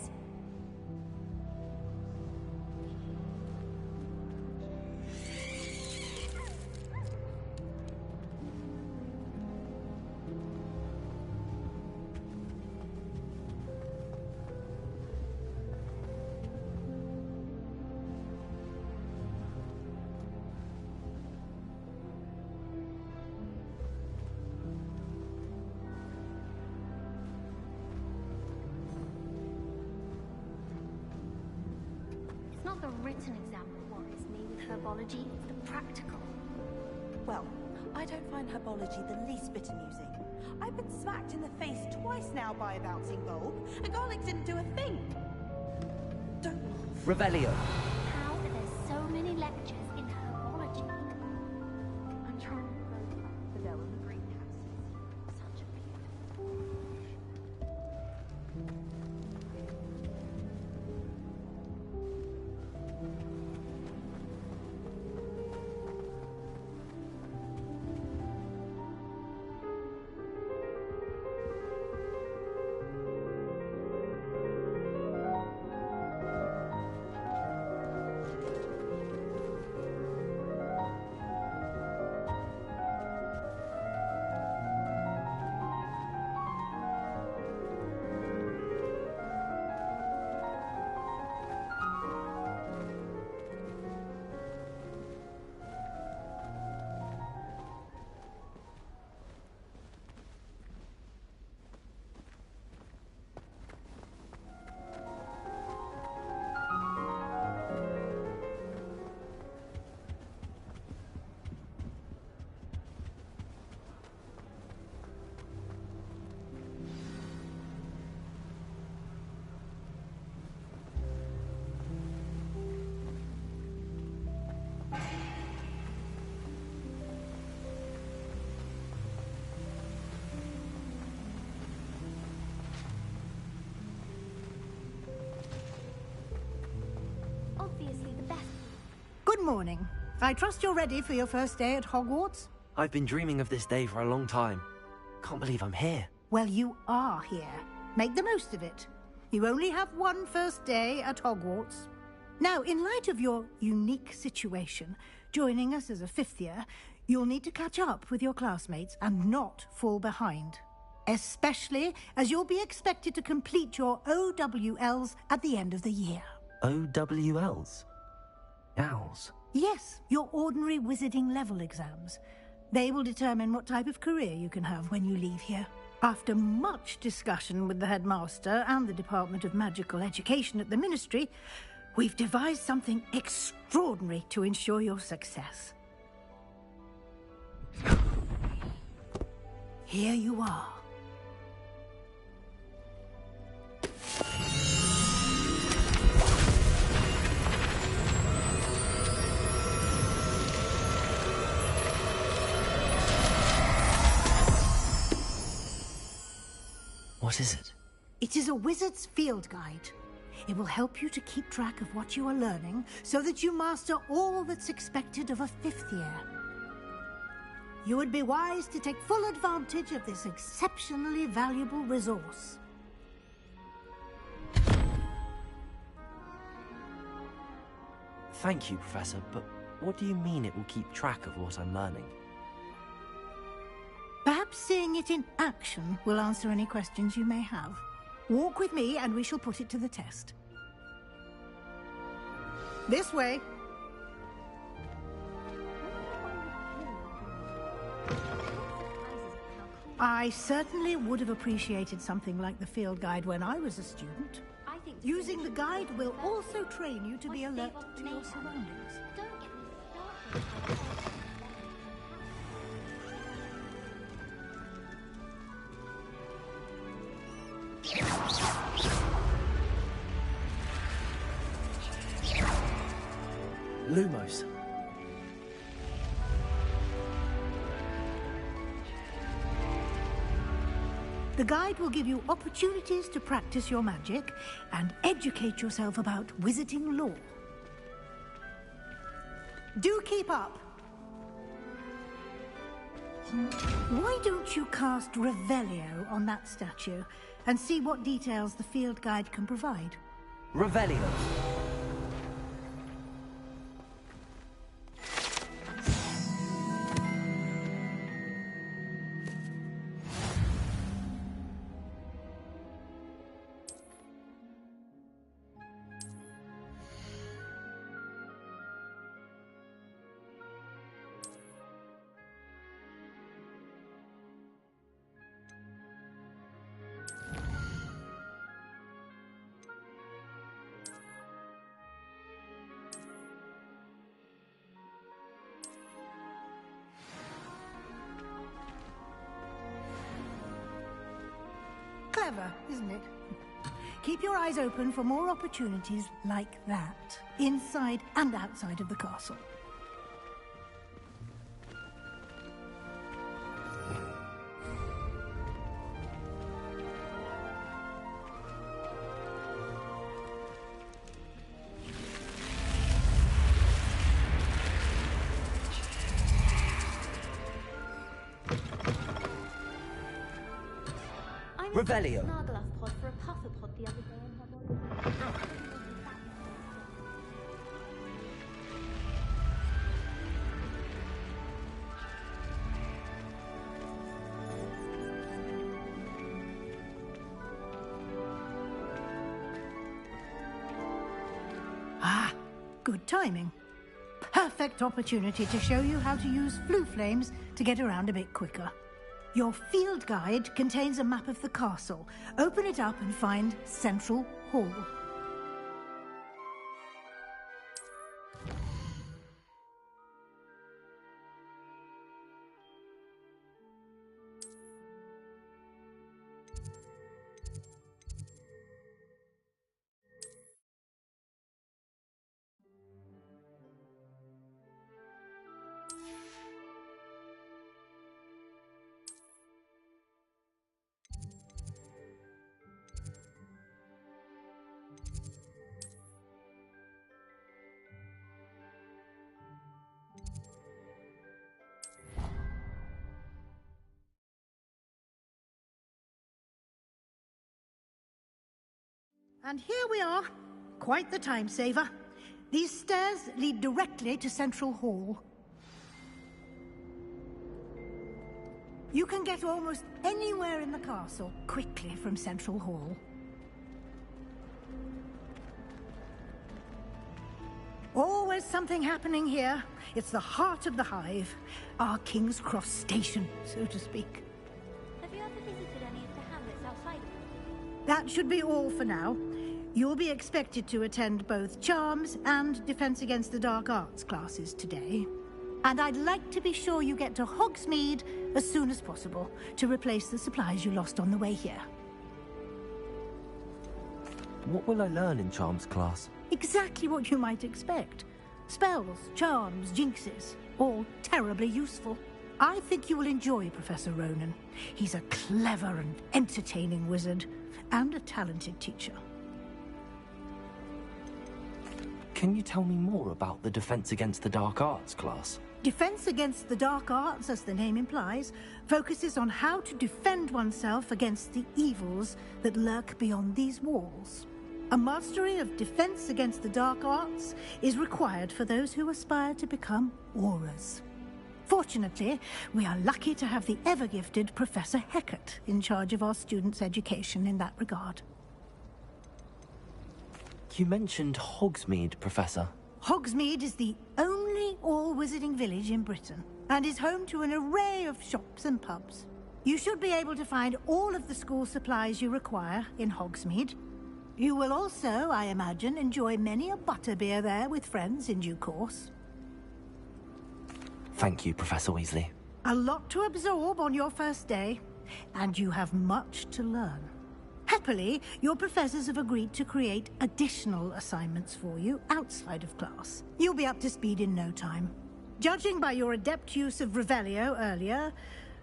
It's not the written exam that worries me with herbology, it's the practical. Well, I don't find herbology the least bit amusing. I've been smacked in the face twice now by a bouncing bulb, and Garlic didn't do a thing. Don't laugh. Revelio. How are there so many lectures in herbology? I'm trying to grow plants to go in the greenhouses. Such a beautiful. Obviously the best. Good morning. I trust you're ready for your first day at Hogwarts? I've been dreaming of this day for a long time. Can't believe I'm here. Well, you are here. Make the most of it. You only have one first day at Hogwarts. Now, in light of your unique situation, joining us as a 5th year, you'll need to catch up with your classmates and not fall behind. Especially as you'll be expected to complete your OWLs at the end of the year. OWLs? Owls? Yes, your ordinary wizarding level exams. They will determine what type of career you can have when you leave here. After much discussion with the headmaster and the Department of Magical Education at the Ministry, we've devised something extraordinary to ensure your success. Here you are. What is it? It is a wizard's field guide. It will help you to keep track of what you are learning so that you master all that's expected of a 5th year. You would be wise to take full advantage of this exceptionally valuable resource. Thank you, Professor, but what do you mean it will keep track of what I'm learning? Perhaps seeing it in action will answer any questions you may have. Walk with me and we shall put it to the test. This way. I certainly would have appreciated something like the field guide when I was a student. I think Using the guide will also train you to be alert to your surroundings. Don't get me started. Lumos. The guide will give you opportunities to practice your magic and educate yourself about wizarding lore. Do keep up! Why don't you cast Revelio on that statue and see what details the field guide can provide? Revelio. Clever, isn't it? Keep your eyes open for more opportunities like that, inside and outside of the castle. Revelio. Snargluff pod for a puffer pod the other day and Ah, good timing. Perfect opportunity to show you how to use flue flames to get around a bit quicker. Your field guide contains a map of the castle. Open it up and find Central Hall. And here we are. Quite the time saver. These stairs lead directly to Central Hall. You can get almost anywhere in the castle quickly from Central Hall. Always something happening here. It's the heart of the hive. Our King's Cross station, so to speak. Have you ever visited any of the hamlets outside of it? That should be all for now. You'll be expected to attend both Charms and Defense Against the Dark Arts classes today. And I'd like to be sure you get to Hogsmeade as soon as possible to replace the supplies you lost on the way here. What will I learn in Charms class? Exactly what you might expect. Spells, charms, jinxes, all terribly useful. I think you will enjoy Professor Ronan. He's a clever and entertaining wizard, and a talented teacher. Can you tell me more about the Defense Against the Dark Arts class? Defense Against the Dark Arts, as the name implies, focuses on how to defend oneself against the evils that lurk beyond these walls. A mastery of Defense Against the Dark Arts is required for those who aspire to become Aurors. Fortunately, we are lucky to have the ever-gifted Professor Hecat in charge of our students' education in that regard. You mentioned Hogsmeade, Professor. Hogsmeade is the only all-wizarding village in Britain, and is home to an array of shops and pubs. You should be able to find all of the school supplies you require in Hogsmeade. You will also, I imagine, enjoy many a butterbeer there with friends in due course. Thank you, Professor Weasley. A lot to absorb on your first day, and you have much to learn. Happily, your professors have agreed to create additional assignments for you outside of class. You'll be up to speed in no time. Judging by your adept use of Revelio earlier,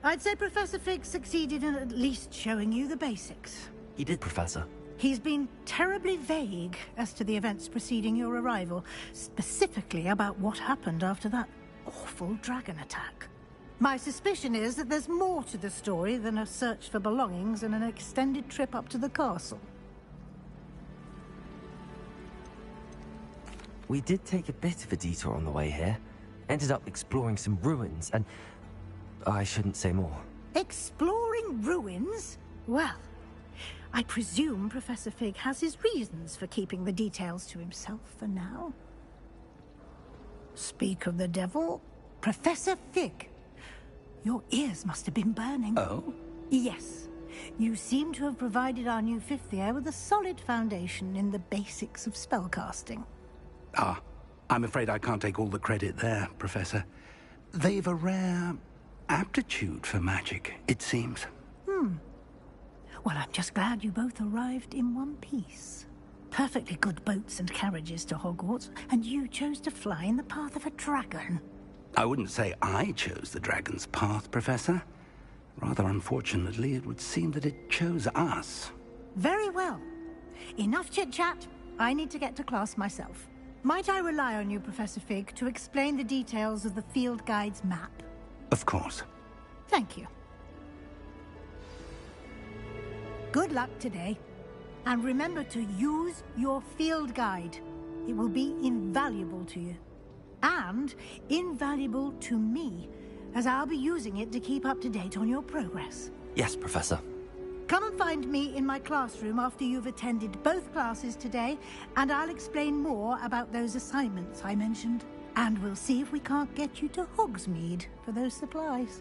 I'd say Professor Fig succeeded in at least showing you the basics. He did, Professor. He's been terribly vague as to the events preceding your arrival, specifically about what happened after that awful dragon attack. My suspicion is that there's more to the story than a search for belongings and an extended trip up to the castle. We did take a bit of a detour on the way here. Ended up exploring some ruins, and I shouldn't say more. Exploring ruins? Well, I presume Professor Fig has his reasons for keeping the details to himself for now. Speak of the devil, Professor Fig. Your ears must have been burning. Oh? Yes. You seem to have provided our new fifth year with a solid foundation in the basics of spellcasting. Ah, I'm afraid I can't take all the credit there, Professor. They've a rare aptitude for magic, it seems. Well, I'm just glad you both arrived in one piece. Perfectly good boats and carriages to Hogwarts, and you chose to fly in the path of a dragon. I wouldn't say I chose the dragon's path, Professor. Rather unfortunately, it would seem that it chose us. Very well. Enough chit-chat. I need to get to class myself. Might I rely on you, Professor Fig, to explain the details of the field guide's map? Of course. Thank you. Good luck today. And remember to use your field guide. It will be invaluable to you. And invaluable to me, as I'll be using it to keep up to date on your progress. Yes, Professor. Come and find me in my classroom after you've attended both classes today, and I'll explain more about those assignments I mentioned. And we'll see if we can't get you to Hogsmeade for those supplies.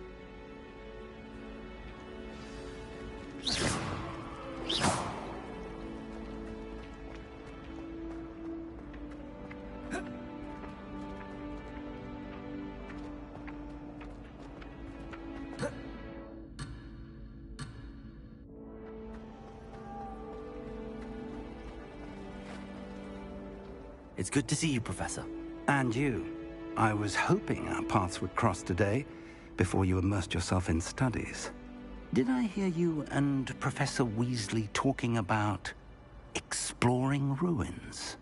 It's good to see you, Professor. And you. I was hoping our paths would cross today, before you immersed yourself in studies. Did I hear you and Professor Weasley talking about exploring ruins?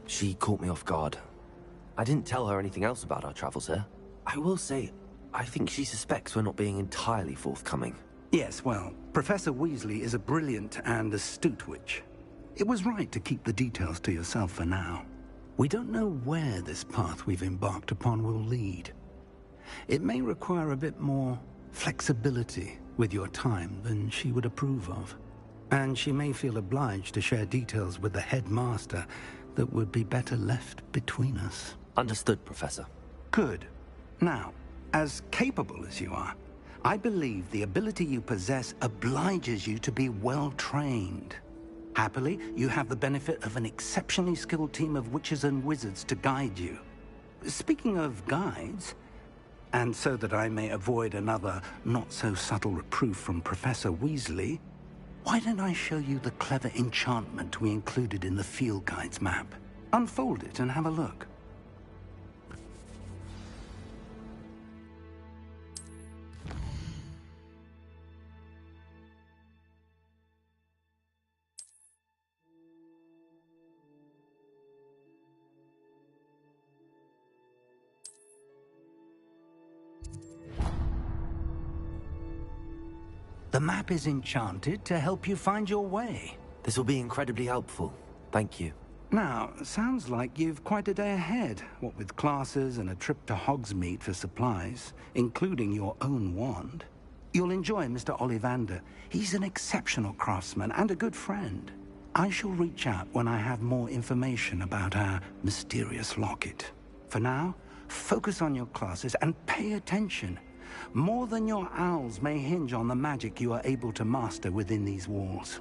She caught me off guard. I didn't tell her anything else about our travels here. I will say, I think she suspects we're not being entirely forthcoming. Yes, well, Professor Weasley is a brilliant and astute witch. It was right to keep the details to yourself for now. We don't know where this path we've embarked upon will lead. It may require a bit more flexibility with your time than she would approve of. And she may feel obliged to share details with the headmaster that would be better left between us. Understood, Professor. Good. Now, as capable as you are, I believe the ability you possess obliges you to be well-trained. Happily, you have the benefit of an exceptionally skilled team of witches and wizards to guide you. Speaking of guides, and so that I may avoid another not-so-subtle reproof from Professor Weasley, why don't I show you the clever enchantment we included in the field guide's map? Unfold it and have a look. The map is enchanted to help you find your way. This will be incredibly helpful. Thank you. Now, sounds like you've quite a day ahead, what with classes and a trip to Hogsmeade for supplies, including your own wand. You'll enjoy Mr. Ollivander. He's an exceptional craftsman and a good friend. I shall reach out when I have more information about our mysterious locket. For now, focus on your classes and pay attention. More than your owls may hinge on the magic you are able to master within these walls.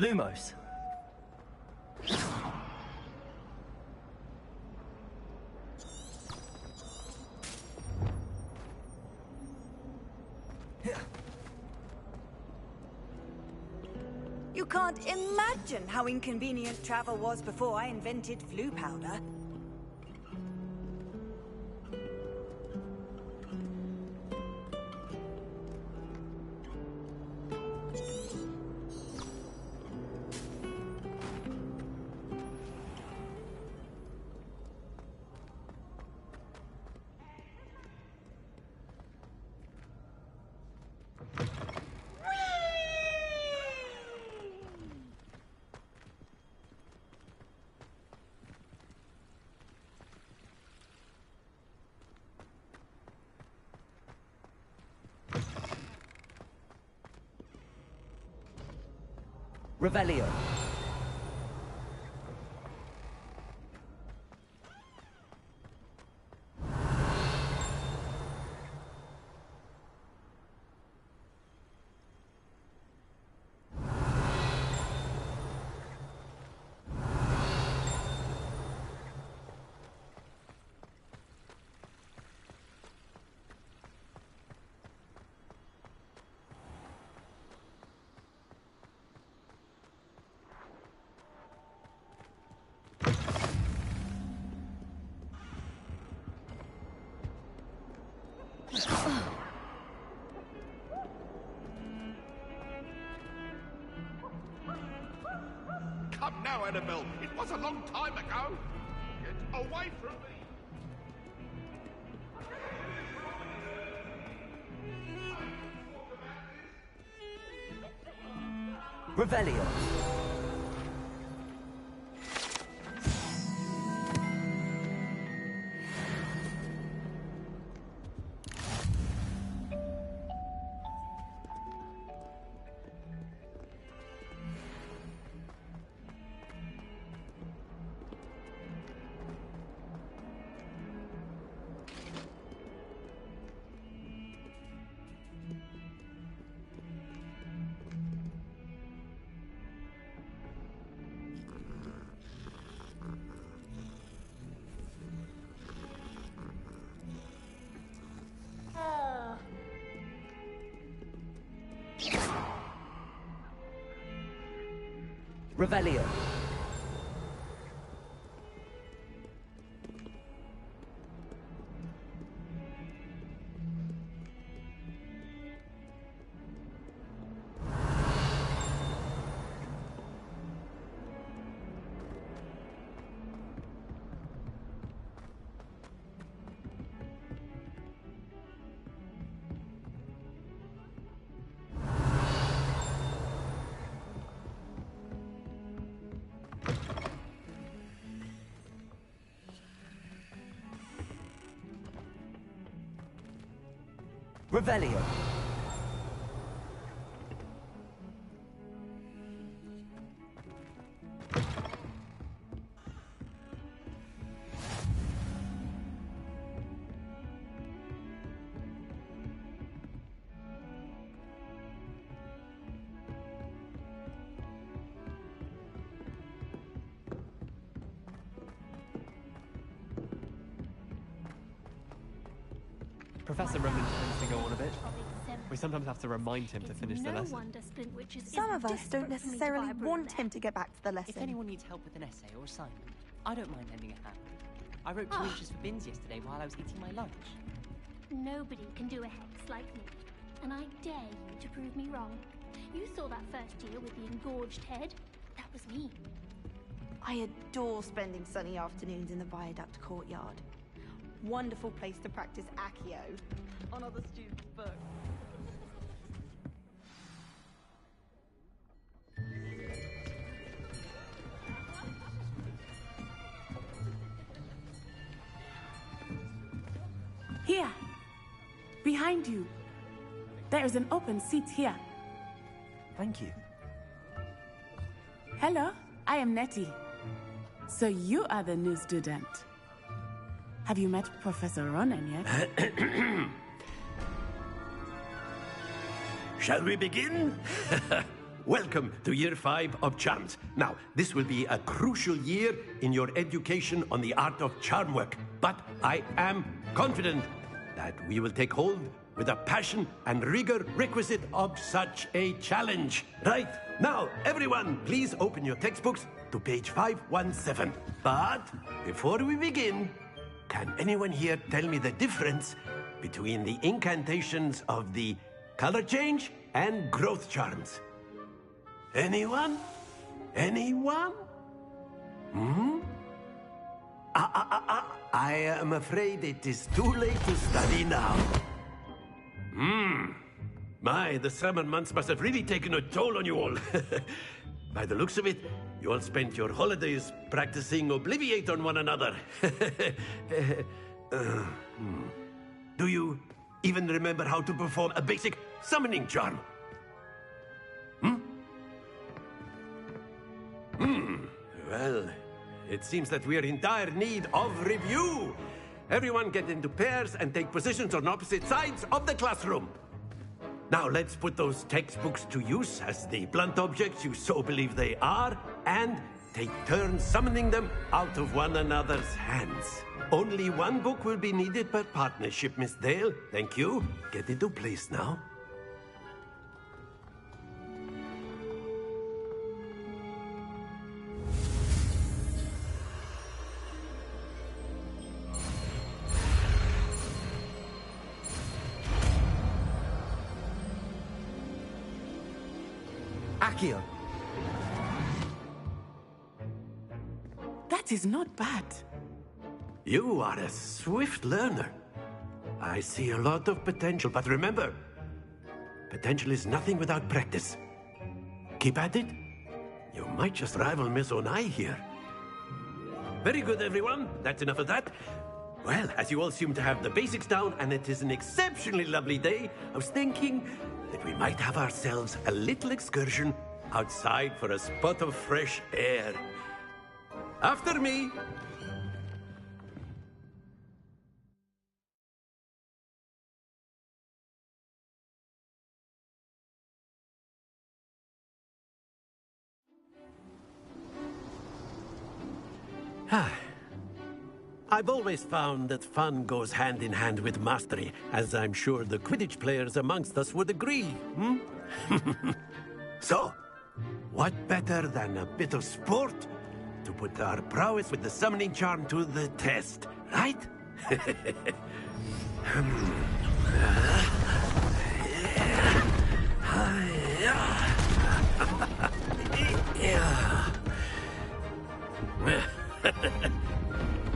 Lumos. You can't imagine how inconvenient travel was before I invented flu powder. Revelio. Come now, Annabelle. It was a long time ago. Get away from me. Revelio. Revelio. Revelio. Professor Roman tends to go on a bit. We sometimes have to remind him to finish the lesson. Some of us don't necessarily want him to get back to the lesson. If anyone needs help with an essay or assignment, I don't mind lending a hand. I wrote 2 inches for bins yesterday while I was eating my lunch. Nobody can do a hex like me, and I dare you to prove me wrong. You saw that first year with the engorged head. That was me. I adore spending sunny afternoons in the Viaduct courtyard. Wonderful place to practice Accio on other students' books. Here, behind you. There is an open seat here. Thank you. Hello, I am Nettie. So you are the new student. Have you met Professor Ronan yet? Shall we begin? Welcome to Year 5 of Charms. Now, this will be a crucial year in your education on the art of charm work, but I am confident that we will take hold with the passion and rigor requisite of such a challenge. Right, now, everyone, please open your textbooks to page 517. But before we begin, can anyone here tell me the difference between the incantations of the color change and growth charms? Anyone? Anyone? Hmm? I am afraid it is too late to study now. My, the summer months must have really taken a toll on you all. By the looks of it, you all spent your holidays practicing Obliviate on one another. Do you even remember how to perform a basic summoning charm? Well, it seems that we are in dire need of review. Everyone get into pairs and take positions on opposite sides of the classroom. Now let's put those textbooks to use as the blunt objects you so believe they are, and take turns summoning them out of one another's hands. Only one book will be needed per partnership, Miss Dale. Thank you. Get into place now. Accio! That is not bad. You are a swift learner. I see a lot of potential, but remember, potential is nothing without practice. Keep at it. You might just rival Miss Onai here. Very good, everyone. That's enough of that. Well, as you all seem to have the basics down, and it is an exceptionally lovely day, I was thinking that we might have ourselves a little excursion outside for a spot of fresh air. After me. I've always found that fun goes hand in hand with mastery, as I'm sure the Quidditch players amongst us would agree, hmm? So, what better than a bit of sport to put our prowess with the summoning charm to the test, right?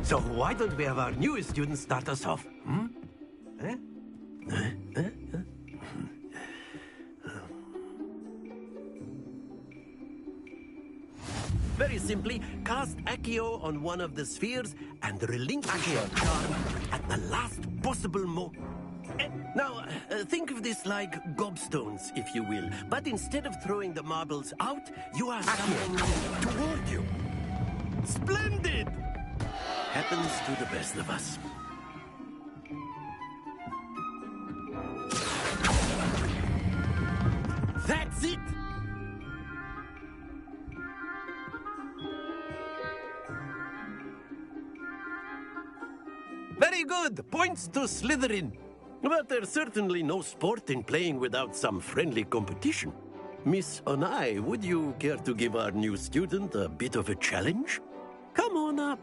So why don't we have our newest student start us off? Very simply, cast Accio on one of the spheres and relinquish your charm at the last possible moment. Now, think of this like gobstones, if you will. But instead of throwing the marbles out, you are summoning them toward you. Splendid! Happens to the best of us. That's it! Very good! Points to Slytherin. But there's certainly no sport in playing without some friendly competition. Miss Onai, would you care to give our new student a bit of a challenge? Come on up.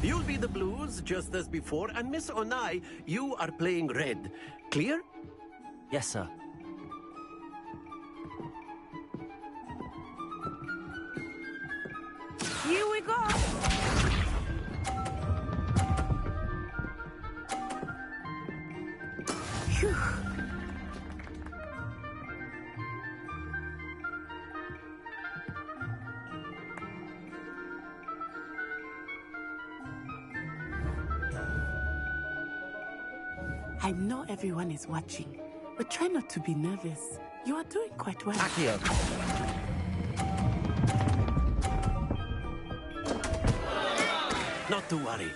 You'll be the blues, just as before, and Miss Onai, you are playing red. Clear? Yes, sir. Here we go! Phew. I know everyone is watching, but try not to be nervous. You are doing quite well. Accio! Not to worry.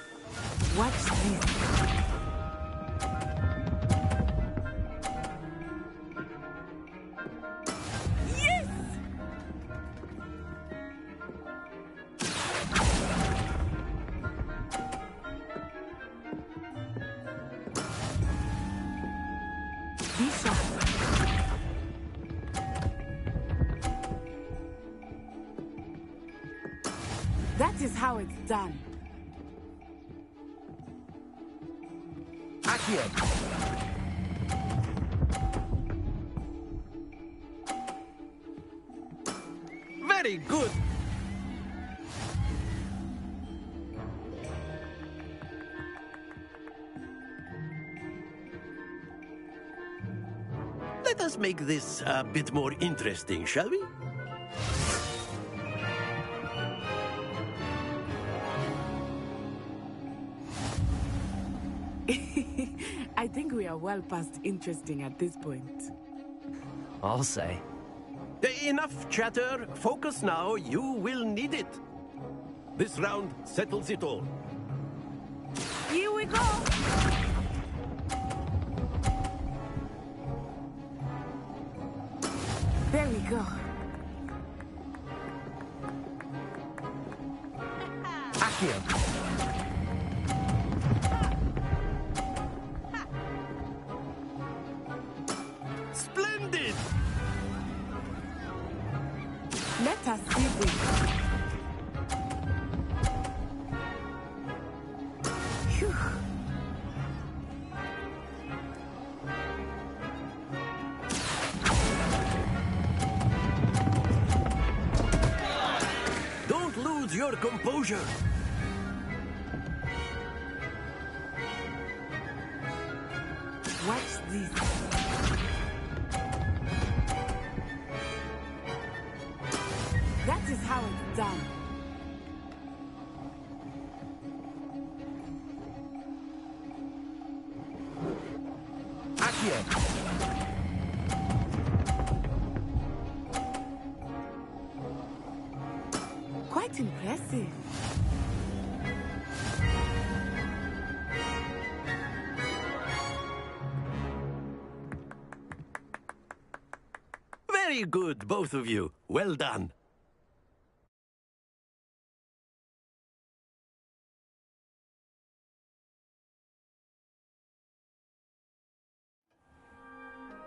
Watch this. Yes! Be sharp. That is how it's done. Accio! Very good! Let us make this a bit more interesting, shall we? I think we are well past interesting at this point. I'll say. Enough chatter. Focus now. You will need it. This round settles it all. Here we go! There we go. Accio! Splendid! Let us see this. Phew. Composure! Watch this. That is how it's done. Quite impressive. Very good, both of you. Well done.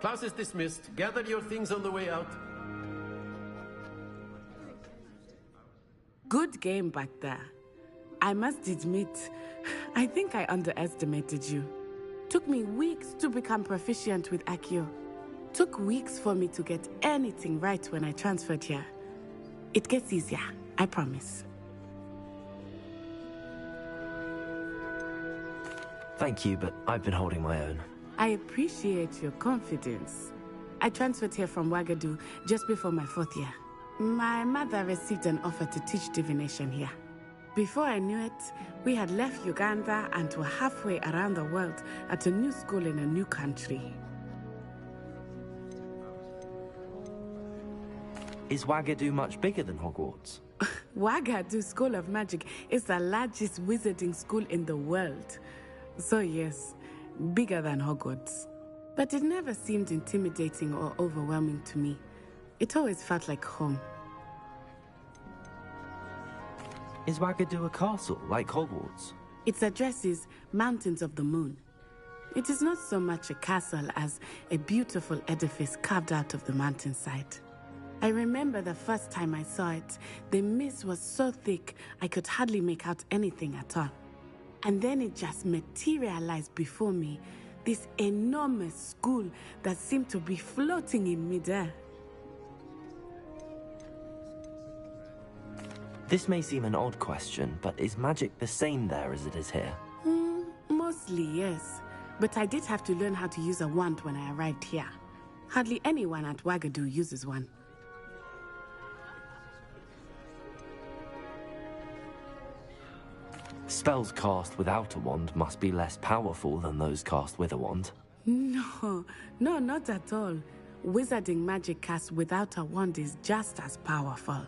Class is dismissed. Gather your things on the way out. Good game back there. I must admit, I think I underestimated you. Took me weeks to become proficient with Accio. Took weeks for me to get anything right when I transferred here. It gets easier, I promise. Thank you, but I've been holding my own. I appreciate your confidence. I transferred here from Wagadu just before my 4th year. My mother received an offer to teach divination here. Before I knew it, we had left Uganda and were halfway around the world at a new school in a new country. Is Wagadu much bigger than Hogwarts? Wagadu School of Magic is the largest wizarding school in the world. So yes, bigger than Hogwarts. But it never seemed intimidating or overwhelming to me. It always felt like home. Is Wagadu a castle, like Hogwarts? Its address is Mountains of the Moon. It is not so much a castle as a beautiful edifice carved out of the mountainside. I remember the first time I saw it, the mist was so thick I could hardly make out anything at all. And then it just materialized before me, this enormous school that seemed to be floating in midair. This may seem an odd question, but is magic the same there as it is here? Mostly, yes. But I did have to learn how to use a wand when I arrived here. Hardly anyone at Wagadu uses one. Spells cast without a wand must be less powerful than those cast with a wand. No, not at all. Wizarding magic cast without a wand is just as powerful.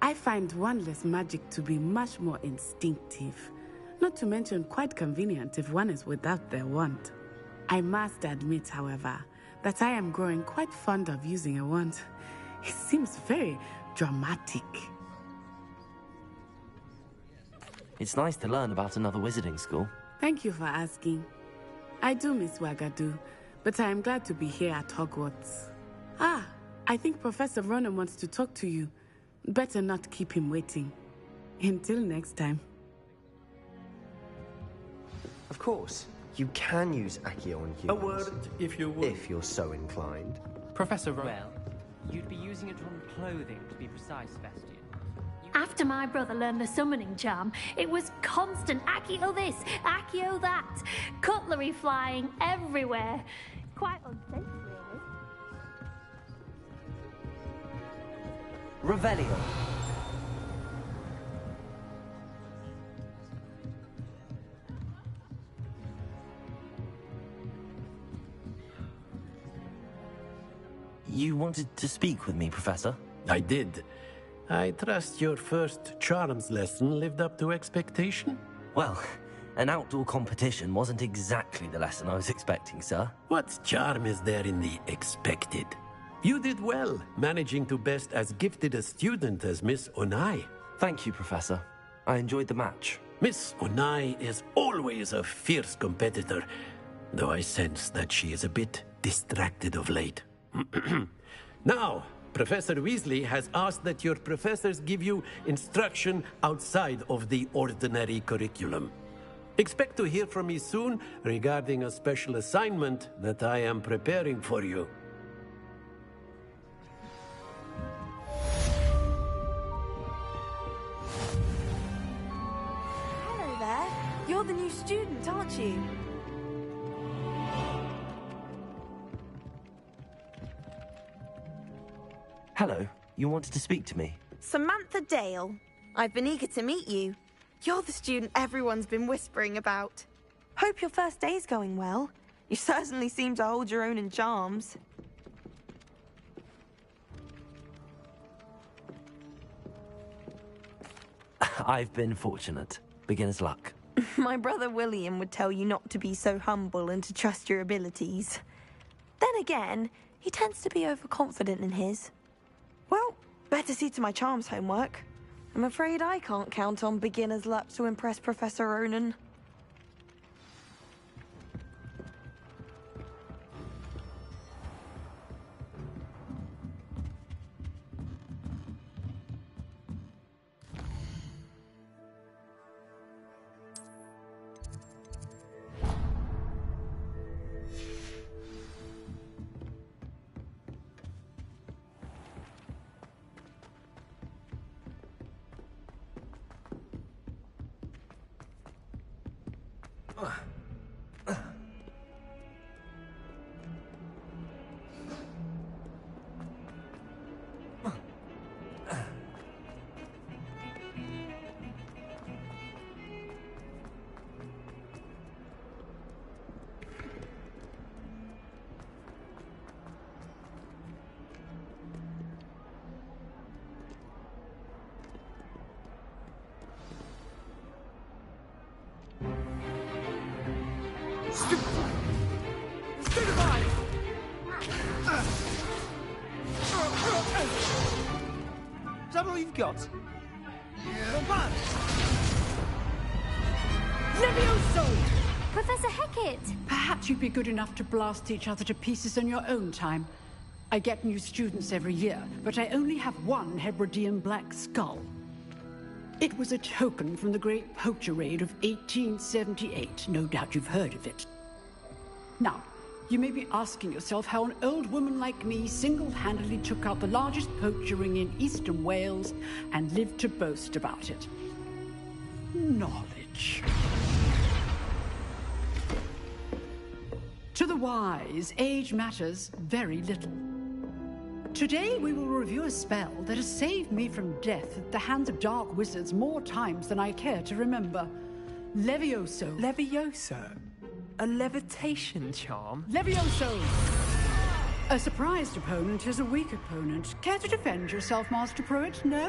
I find wandless magic to be much more instinctive. Not to mention quite convenient if one is without their wand. I must admit, however, that I am growing quite fond of using a wand. It seems very dramatic. It's nice to learn about another wizarding school. Thank you for asking. I do miss Wagadu, but I am glad to be here at Hogwarts. Ah, I think Professor Ronan wants to talk to you. Better not keep him waiting. Until next time. Of course, you can use Accio on humans. A word, if you would. If you're so inclined. Professor Well, you'd be using it on clothing, to be precise, Sebastian. After my brother learned the summoning charm, it was constant Accio this, Accio that. Cutlery flying everywhere. Quite unsafe, really. Revelio. You wanted to speak with me, Professor? I did. I trust your first charms lesson lived up to expectation? Well, an outdoor competition wasn't exactly the lesson I was expecting, sir. What charm is there in the expected? You did well, managing to best as gifted a student as Miss Onai. Thank you, Professor. I enjoyed the match. Miss Onai is always a fierce competitor, though I sense that she is a bit distracted of late. Now, Professor Weasley has asked that your professors give you instruction outside of the ordinary curriculum. Expect to hear from me soon regarding a special assignment that I am preparing for you. You're the new student, aren't you? Hello, you wanted to speak to me? Samantha Dale. I've been eager to meet you. You're the student everyone's been whispering about. Hope your first day's going well. You certainly seem to hold your own in charms. I've been fortunate. Beginner's luck. My brother William would tell you not to be so humble and to trust your abilities. Then again, he tends to be overconfident in his. Well, better see to my charms homework. I'm afraid I can't count on beginner's luck to impress Professor Ronan. Is that all you've got? Levioso! Professor Hecat! Perhaps you'd be good enough to blast each other to pieces in your own time. I get new students every year, but I only have one Hebridean black skull. It was a token from the Great Poacher Raid of 1878. No doubt you've heard of it. Now, you may be asking yourself how an old woman like me single-handedly took out the largest poacher ring in eastern Wales and lived to boast about it. Knowledge. To the wise, age matters very little. Today we will review a spell that has saved me from death at the hands of dark wizards more times than I care to remember. Levioso. Levioso? A levitation charm? Levioso! A surprised opponent is a weak opponent. Care to defend yourself, Master Pruitt? No?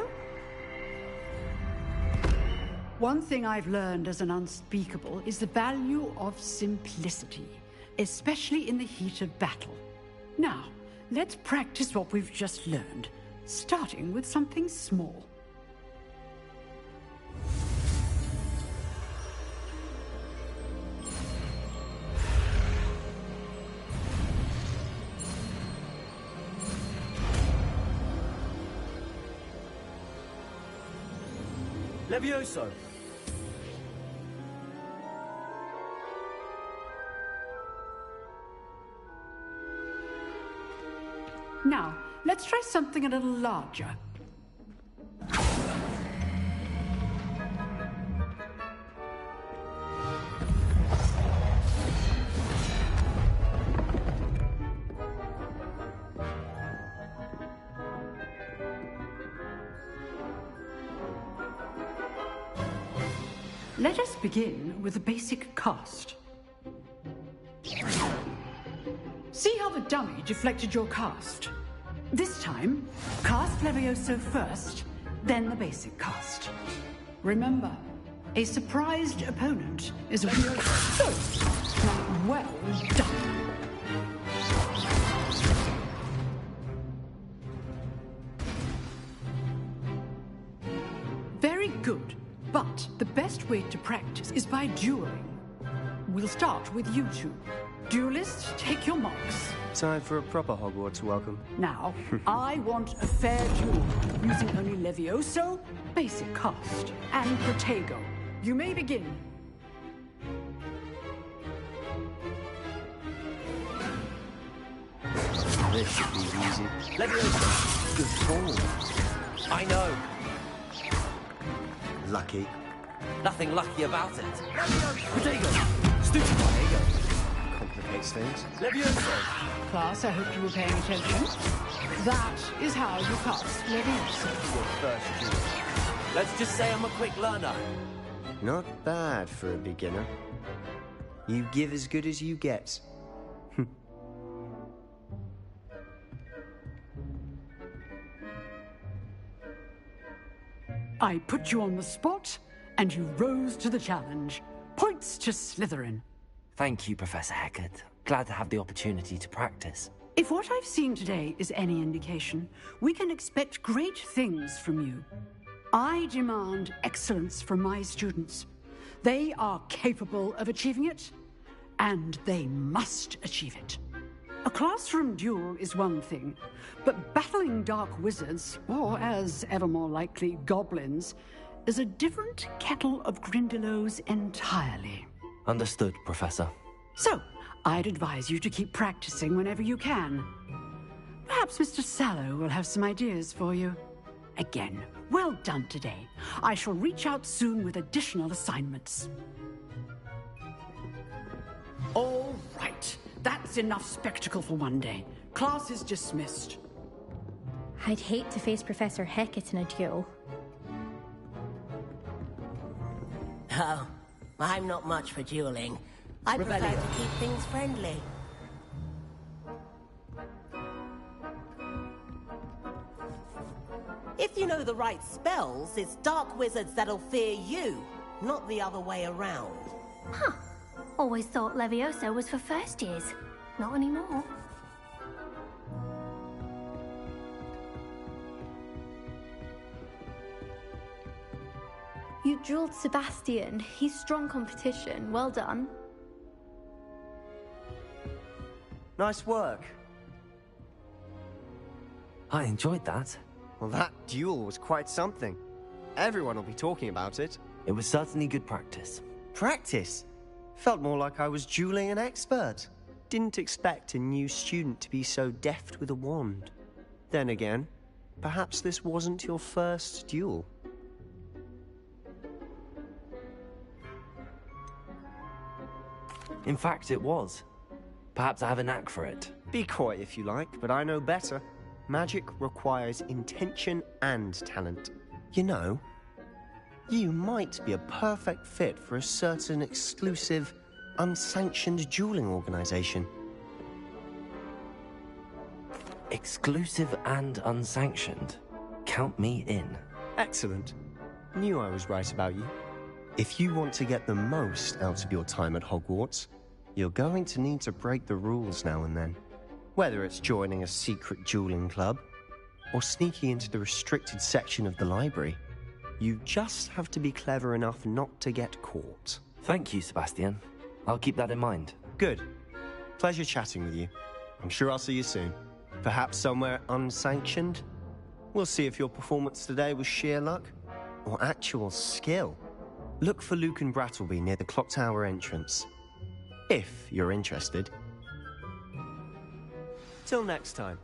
One thing I've learned as an unspeakable is the value of simplicity, especially in the heat of battle. Now, let's practice what we've just learned, starting with something small. Levioso! Now, let's try something a little larger. Let us begin with a basic cast. See how the dummy deflected your cast? This time, cast Levioso first, then the basic cast. Remember, a surprised opponent is a real... Oh, well done. Very good. But the best way to practice is by dueling. We'll start with you two. Duelists, take your marks. Time for a proper Hogwarts welcome. Now, I want a fair duel, using only Levioso, basic cast, and Protego. You may begin. This should be easy. Levioso! Good form. I know. Lucky. Nothing lucky about it. Potato! Complicates things. Levioso! Class, I hope you were paying attention. That is how you cast Levioso. Your first duel. Let's just say I'm a quick learner. Not bad for a beginner. You give as good as you get. I put you on the spot, and you rose to the challenge. Points to Slytherin. Thank you, Professor Hecat. Glad to have the opportunity to practice. If what I've seen today is any indication, we can expect great things from you. I demand excellence from my students. They are capable of achieving it, and they must achieve it. A classroom duel is one thing, but battling dark wizards, or as ever more likely, goblins, is a different kettle of Grindylows entirely. Understood, Professor. So, I'd advise you to keep practicing whenever you can. Perhaps Mr. Sallow will have some ideas for you. Again, well done today. I shall reach out soon with additional assignments. All right. That's enough spectacle for one day. Class is dismissed. I'd hate to face Professor Hecat in a duel. Oh, I'm not much for dueling. I prefer to keep things friendly. If you know the right spells, it's dark wizards that'll fear you, not the other way around. Huh. Always thought Levioso was for first years. Not anymore. You drilled Sebastian. He's strong competition. Well done. Nice work. I enjoyed that. Well, that duel was quite something. Everyone will be talking about it. It was certainly good practice. Practice? Felt more like I was dueling an expert. Didn't expect a new student to be so deft with a wand. Then again, perhaps this wasn't your first duel. In fact, it was. Perhaps I have a knack for it. Be coy if you like, but I know better. Magic requires intention and talent. You know, you might be a perfect fit for a certain exclusive, unsanctioned dueling organization. Exclusive and unsanctioned? Count me in. Excellent. Knew I was right about you. If you want to get the most out of your time at Hogwarts, you're going to need to break the rules now and then. Whether it's joining a secret dueling club, or sneaking into the restricted section of the library, you just have to be clever enough not to get caught. Thank you, Sebastian. I'll keep that in mind. Good. Pleasure chatting with you. I'm sure I'll see you soon. Perhaps somewhere unsanctioned? We'll see if your performance today was sheer luck or actual skill. Look for Luke and Brattleby near the clock tower entrance. If you're interested. Till next time.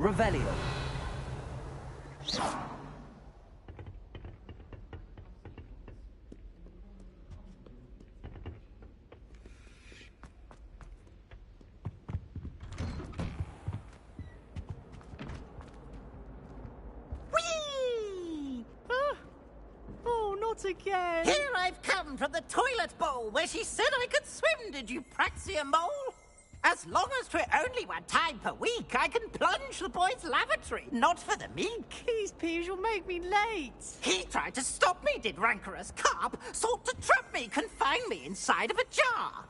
Revelio. again. Here I've come from the toilet bowl where she said I could swim, did you praxia mole? As long as 'twere only 1 time per week, I can plunge the boy's lavatory, not for the meek. Please, Peeves, you'll make me late. He tried to stop me, did rancorous carp, sought to trap me, confine me inside of a jar.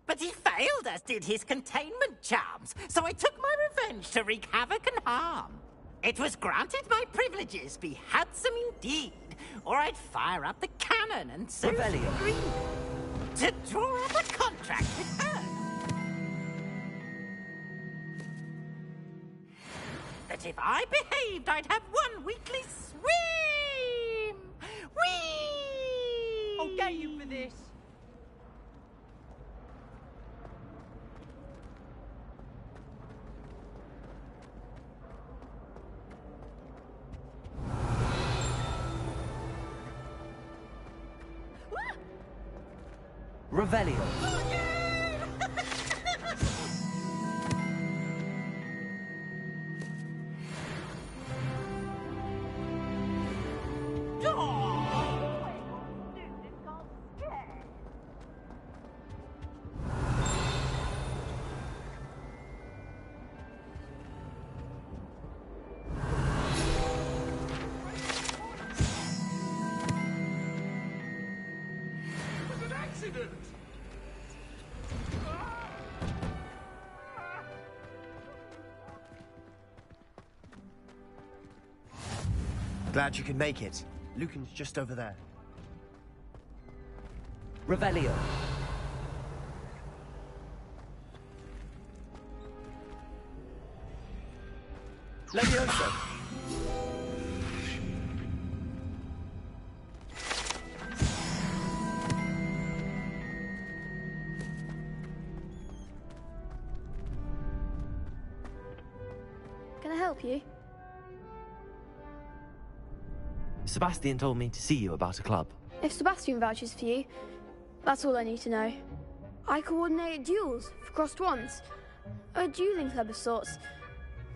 But he failed, as did his containment charms, so I took my revenge to wreak havoc and harm. It was granted my privileges be handsome indeed, or I'd fire up the cannon and so Rebellion. agree to draw up a contract with her. That if I behaved, I'd have 1 weekly swim! Whee! I'll get you for this. Revelio. Glad you could make it. Lucan's just over there. Revelio. Levioso. Can I help you? Sebastian told me to see you about a club. If Sebastian vouches for you, that's all I need to know. I coordinate duels for crossed wands. A dueling club of sorts.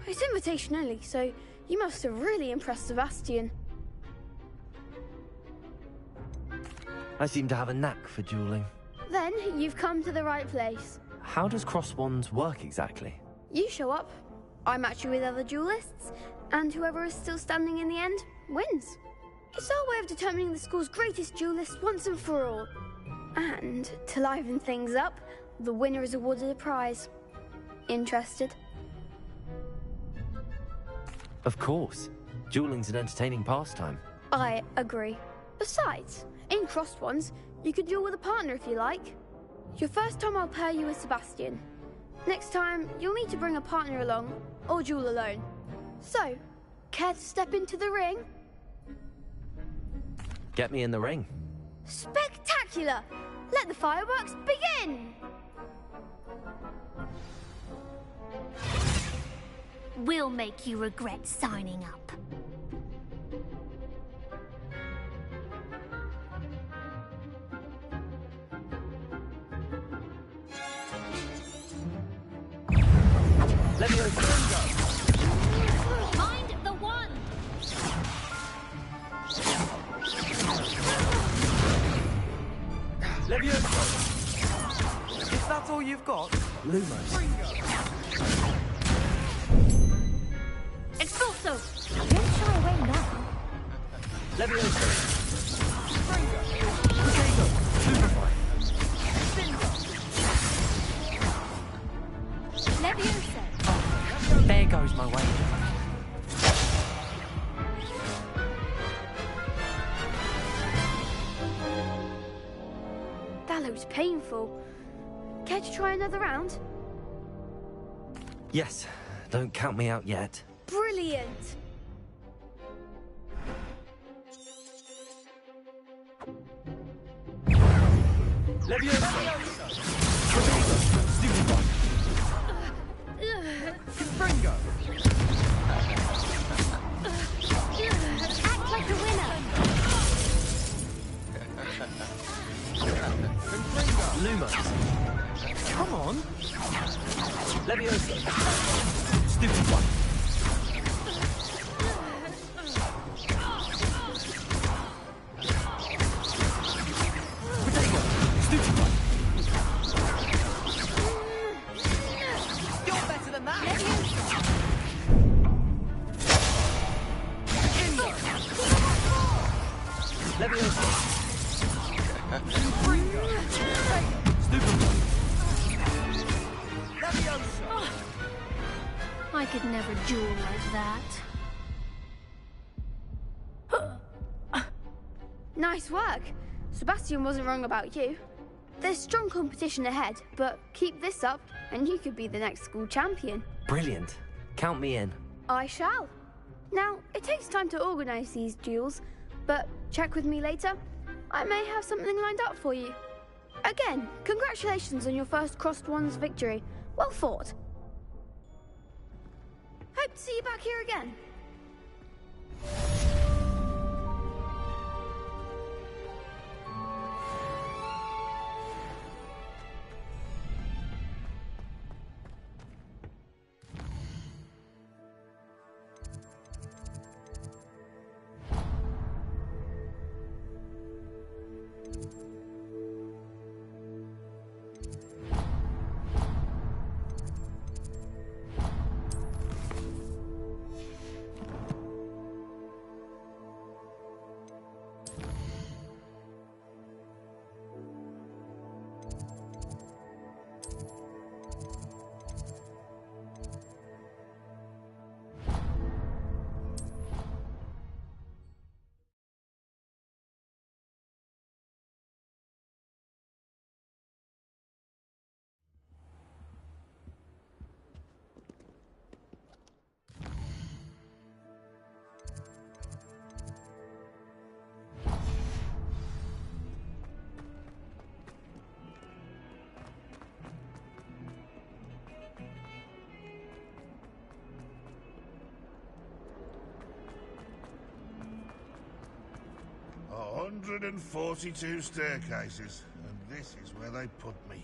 It's invitation only, so you must have really impressed Sebastian. I seem to have a knack for dueling. Then you've come to the right place. How does cross wands work exactly? You show up, I match you with other duelists, and whoever is still standing in the end wins. It's our way of determining the school's greatest duelist once and for all. And to liven things up, the winner is awarded a prize. Interested? Of course. Dueling's an entertaining pastime. I agree. Besides, in crossed ones, you could duel with a partner if you like. Your first time I'll pair you with Sebastian. Next time, you'll need to bring a partner along, or duel alone. So, care to step into the ring? Get me in the ring. Spectacular! Let the fireworks begin! We'll make you regret signing up. Mind the one! Levioso! If that's all you've got, Lumos. Expulso! Don't shy away now. Levioso! Levioso! There goes my wager. That looks painful. Care to try another round? Yes, don't count me out yet. Brilliant! Levioso! Confringo! Act like a winner! Lumos. Come on! Levioso. Stupid one. You're better than that! I could never duel like that. Nice work. Sebastian wasn't wrong about you. There's strong competition ahead, but keep this up and you could be the next school champion. Brilliant. Count me in. I shall. Now, it takes time to organize these duels, but check with me later. I may have something lined up for you. Again, congratulations on your first Crossed Wands victory. Well fought. Hope to see you back here again. A 142 staircases, and this is where they put me.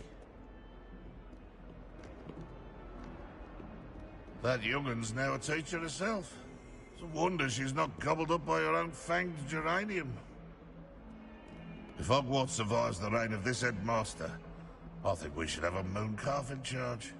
That young'un's now a teacher herself. It's a wonder she's not gobbled up by her own fanged geranium. If Hogwarts survives the reign of this headmaster, I think we should have a moon calf in charge.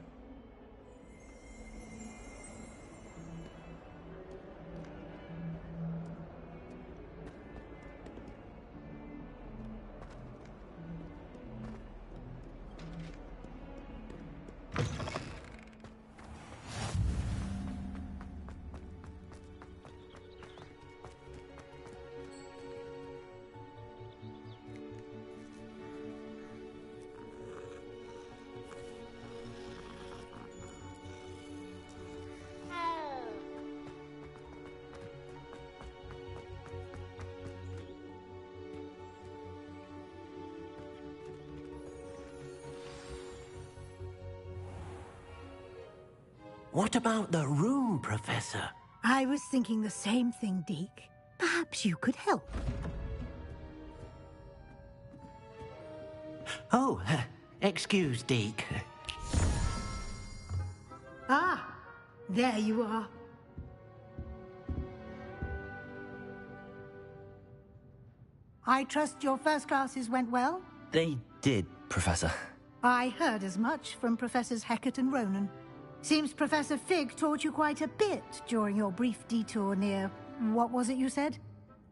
What about the room, Professor? I was thinking the same thing, Deke. Perhaps you could help. Oh, excuse, Deke. Ah, there you are. I trust your first classes went well? They did, Professor. I heard as much from Professors Hecat and Ronan. Seems Professor Fig taught you quite a bit during your brief detour near... what was it you said?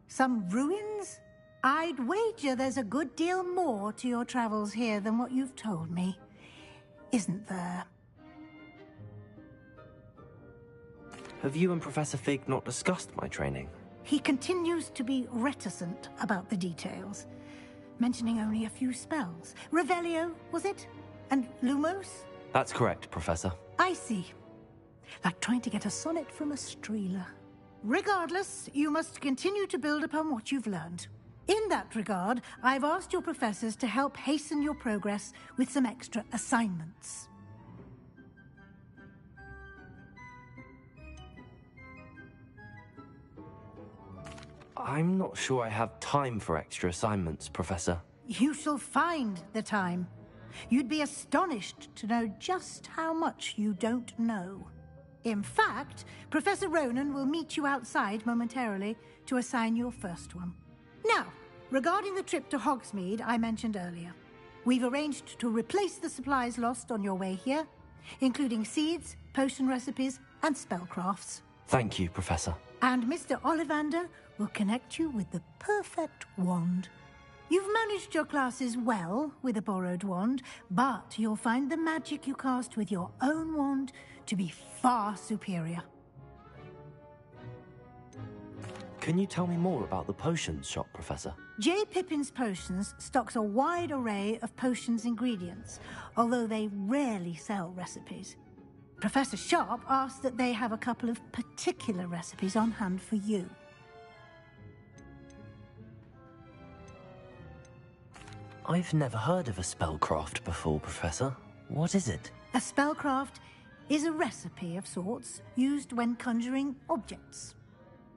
Some ruins? I'd wager there's a good deal more to your travels here than what you've told me. Isn't there? Have you and Professor Fig not discussed my training? He continues to be reticent about the details, mentioning only a few spells. Revelio, was it? And Lumos? That's correct, Professor. I see. Like trying to get a sonnet from a streeler. Regardless, you must continue to build upon what you've learned. In that regard, I've asked your professors to help hasten your progress with some extra assignments. I'm not sure I have time for extra assignments, Professor. You shall find the time. You'd be astonished to know just how much you don't know. In fact, Professor Ronan will meet you outside momentarily to assign your first one. Now, regarding the trip to Hogsmeade I mentioned earlier, We've arranged to replace the supplies lost on your way here, including seeds, potion recipes, and spellcrafts. Thank you, Professor. And Mr. Ollivander will connect you with the perfect wand. You've managed your classes well with a borrowed wand, but you'll find the magic you cast with your own wand to be far superior. Can you tell me more about the potions shop, Professor? J. Pippin's Potions stocks a wide array of potions ingredients, although they rarely sell recipes. Professor Sharp asked that they have a couple of particular recipes on hand for you. I've never heard of a spellcraft before, Professor. What is it? A spellcraft is a recipe of sorts used when conjuring objects.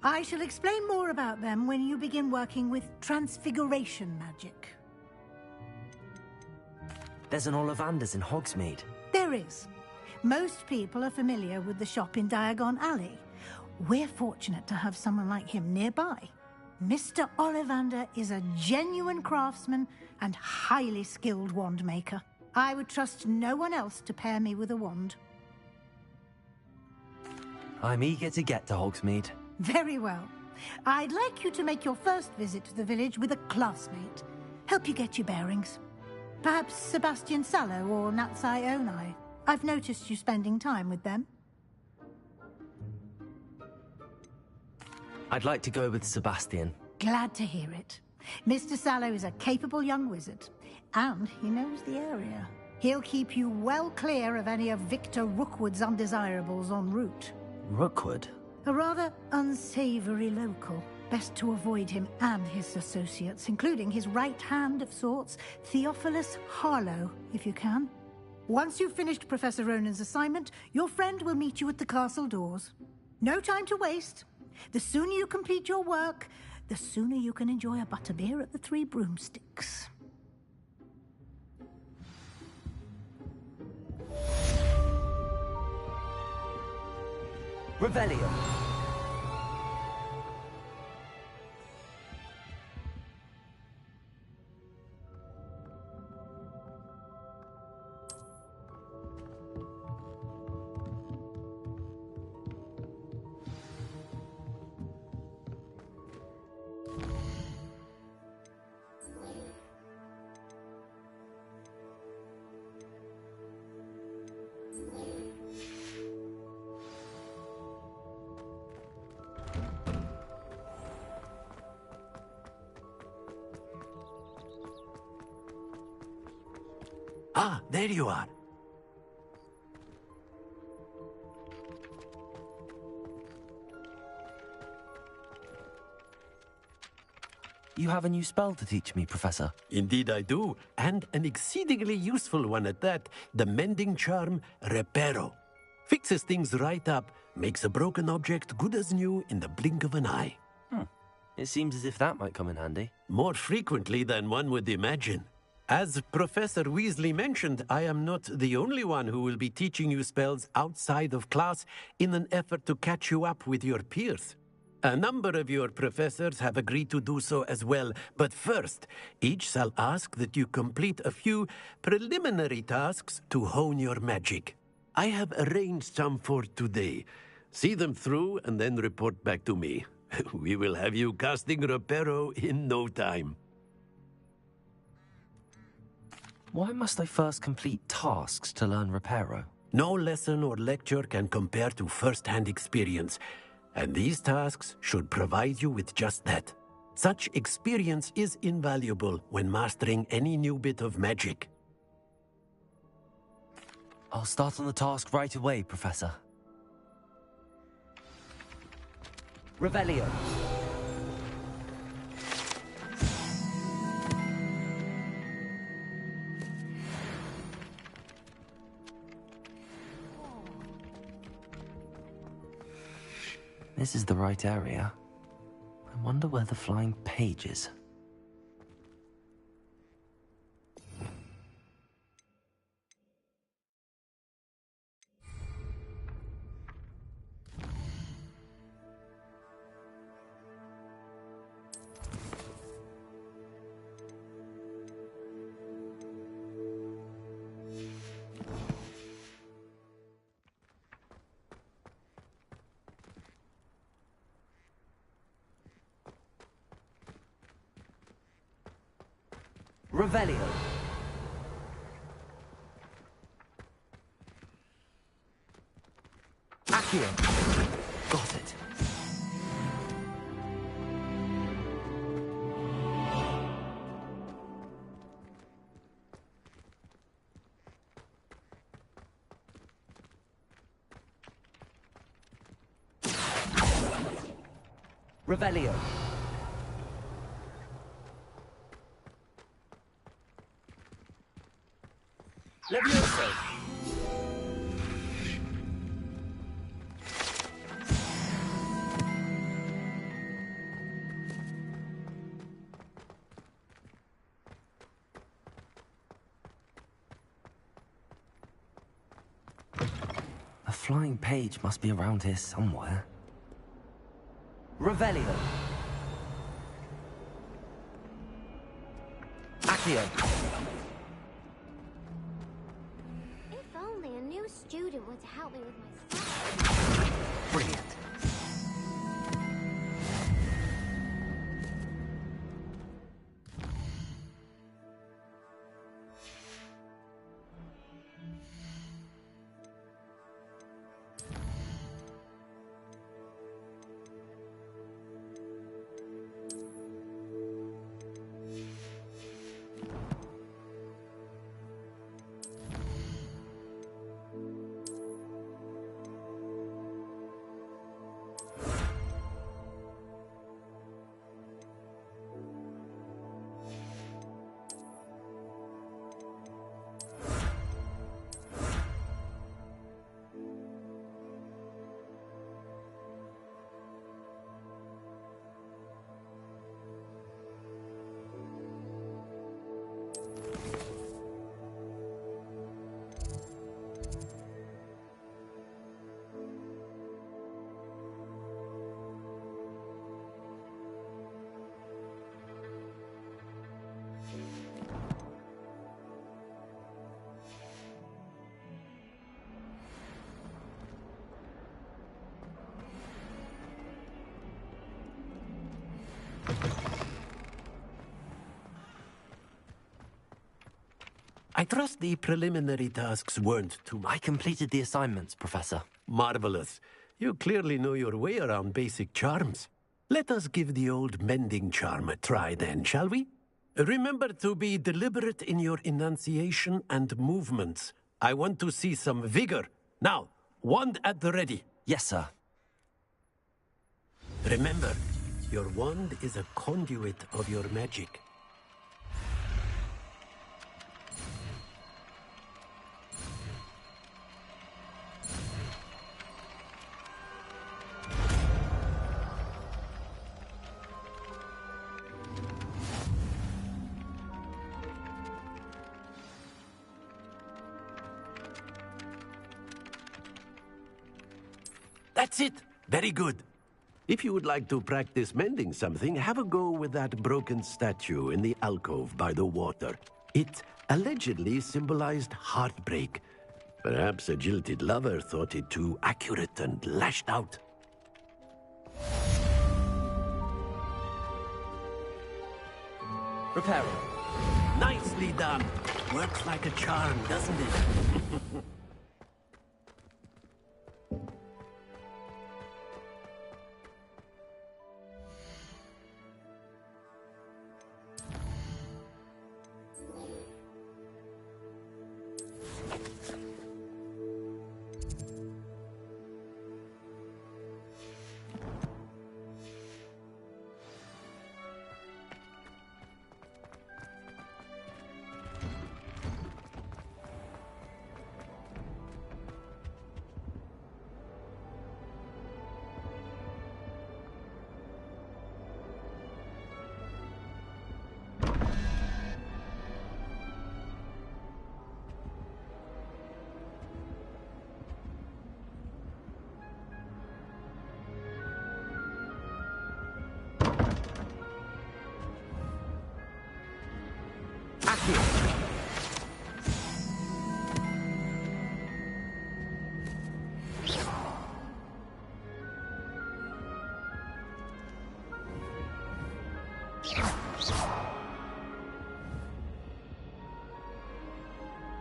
I shall explain more about them when you begin working with transfiguration magic. There's an Ollivander's in Hogsmeade. There is. Most people are familiar with the shop in Diagon Alley. We're fortunate to have someone like him nearby. Mr. Ollivander is a genuine craftsman and highly skilled wand maker. I would trust no one else to pair me with a wand. I'm eager to get to Hogsmeade. Very well. I'd like you to make your first visit to the village with a classmate. Help you get your bearings. Perhaps Sebastian Sallow or Natsai Onai. I've noticed you spending time with them. I'd like to go with Sebastian. Glad to hear it. Mr. Sallow is a capable young wizard, and he knows the area. He'll keep you well clear of any of Victor Rookwood's undesirables en route. Rookwood? A rather unsavory local. Best to avoid him and his associates, including his right hand of sorts, Theophilus Harlow, if you can. Once you've finished Professor Ronan's assignment, your friend will meet you at the castle doors. No time to waste. The sooner you complete your work, the sooner you can enjoy a butterbeer at the Three Broomsticks. Revelio. Ah, there you are. You have a new spell to teach me, Professor. Indeed I do, and an exceedingly useful one at that. The mending charm, Reparo. Fixes things right up, makes a broken object good as new in the blink of an eye. It seems as if that might come in handy. More frequently than one would imagine. As Professor Weasley mentioned, I am not the only one who will be teaching you spells outside of class in an effort to catch you up with your peers. A number of your professors have agreed to do so as well, but first, each shall ask that you complete a few preliminary tasks to hone your magic. I have arranged some for today. See them through and then report back to me. We will have you casting Reparo in no time. Why must I first complete tasks to learn Reparo? No lesson or lecture can compare to first-hand experience, and these tasks should provide you with just that. Such experience is invaluable when mastering any new bit of magic. I'll start on the task right away, Professor. Revelio. This is the right area. I wonder where the flying page is. Revelio. Accio. Got it. Revelio. Levioso. A flying page must be around here somewhere. Revelio. Accio. If only a new student were to help me with my stuff. Brilliant. I trust the preliminary tasks weren't too much. I completed the assignments, Professor. Marvelous. You clearly know your way around basic charms. Let us give the old mending charm a try then, shall we? Remember to be deliberate in your enunciation and movements. I want to see some vigor. Now, wand at the ready. Yes, sir. Remember, your wand is a conduit of your magic. That's it. Very good. If you would like to practice mending something, have a go with that broken statue in the alcove by the water. It allegedly symbolized heartbreak. Perhaps a jilted lover thought it too accurate and lashed out. Repair it. Nicely done. Works like a charm, doesn't it?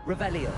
Revelio.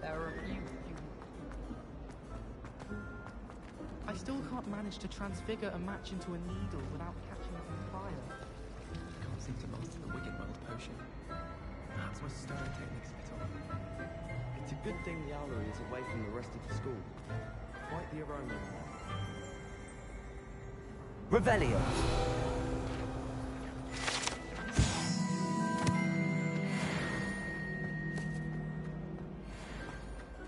There are a few... I still can't manage to transfigure a match into a needle without catching it on fire. Can't seem to master the Wigan World potion. Perhaps my stone technique's a bit off. It's a good thing the owlery is away from the rest of the school. Quite the aroma in there. Revelio.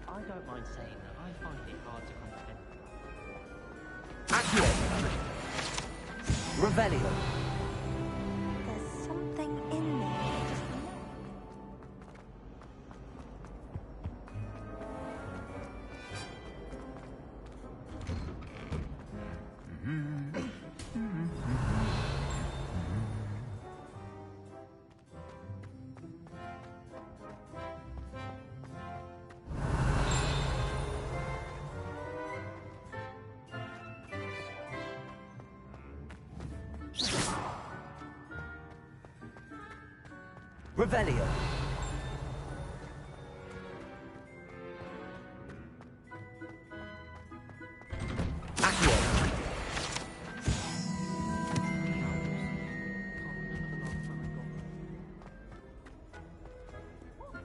I don't mind saying that I find it hard to comprehend. Accio. Revelio. There's something in there. Revelio.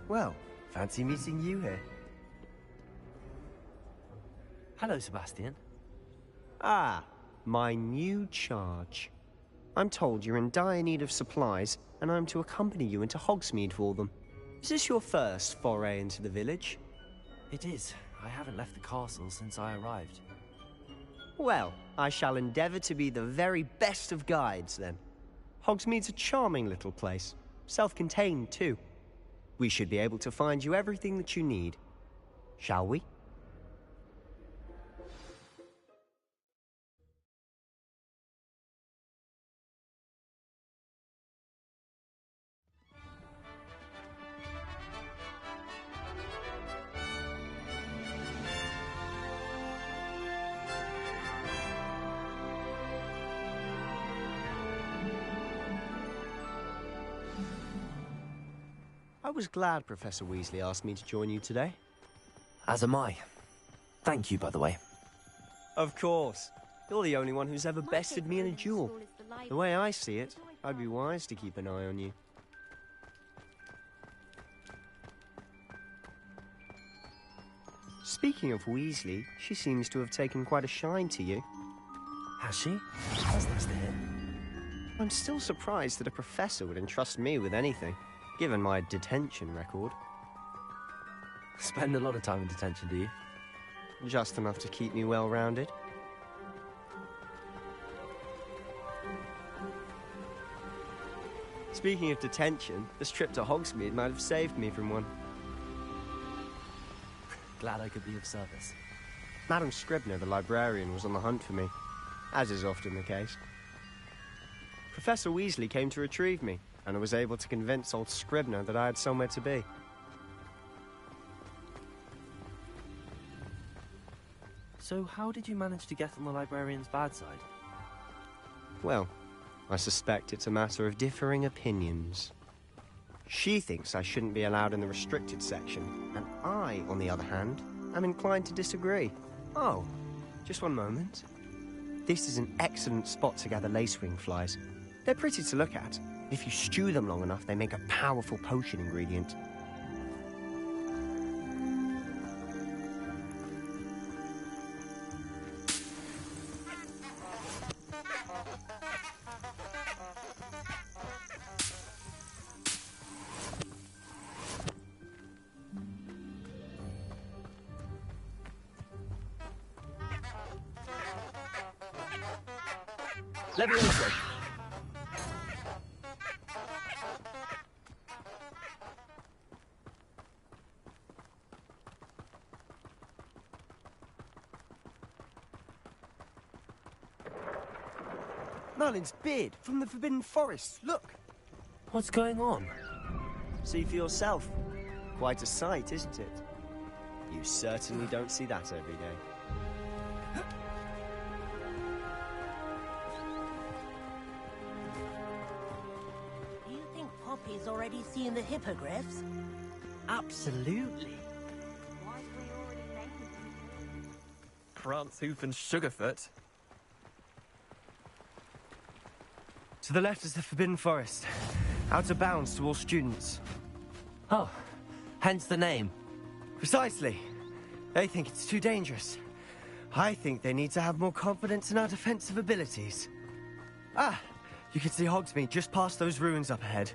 Well, fancy meeting you here. Hello, Sebastian. Ah, my new charge. I'm told you're in dire need of supplies, and I'm to accompany you into Hogsmeade for them. Is this your first foray into the village? It is. I haven't left the castle since I arrived. Well, I shall endeavour to be the very best of guides, then. Hogsmeade's a charming little place. Self-contained, too. We should be able to find you everything that you need. Shall we? I was glad Professor Weasley asked me to join you today. As am I. Thank you, by the way. Of course. You're the only one who's ever bested me in a duel. The way I see it, I'd be wise to keep an eye on you. Speaking of Weasley, she seems to have taken quite a shine to you. Has she? That's nice to hear. I'm still surprised that a professor would entrust me with anything, given my detention record. Spend a lot of time in detention, do you? Just enough to keep me well-rounded. Speaking of detention, this trip to Hogsmeade might have saved me from one. Glad I could be of service. Madam Scribner, the librarian, was on the hunt for me, as is often the case. Professor Weasley came to retrieve me, and I was able to convince old Scribner that I had somewhere to be. So how did you manage to get on the librarian's bad side? Well, I suspect it's a matter of differing opinions. She thinks I shouldn't be allowed in the restricted section, and I, on the other hand, am inclined to disagree. Oh, just one moment. This is an excellent spot to gather lacewing flies. They're pretty to look at. If you stew them long enough, they make a powerful potion ingredient. Leviosa! Merlin's beard from the Forbidden Forest, look! What's going on? See for yourself. Quite a sight, isn't it? You certainly don't see that every day. Do you think Poppy's already seen the hippogriffs? Absolutely. Prance, Hoof and Sugarfoot. To the left is the Forbidden Forest. Out of bounds to all students. Oh, hence the name. Precisely. They think it's too dangerous. I think they need to have more confidence in our defensive abilities. Ah, you can see Hogsmeade just past those ruins up ahead.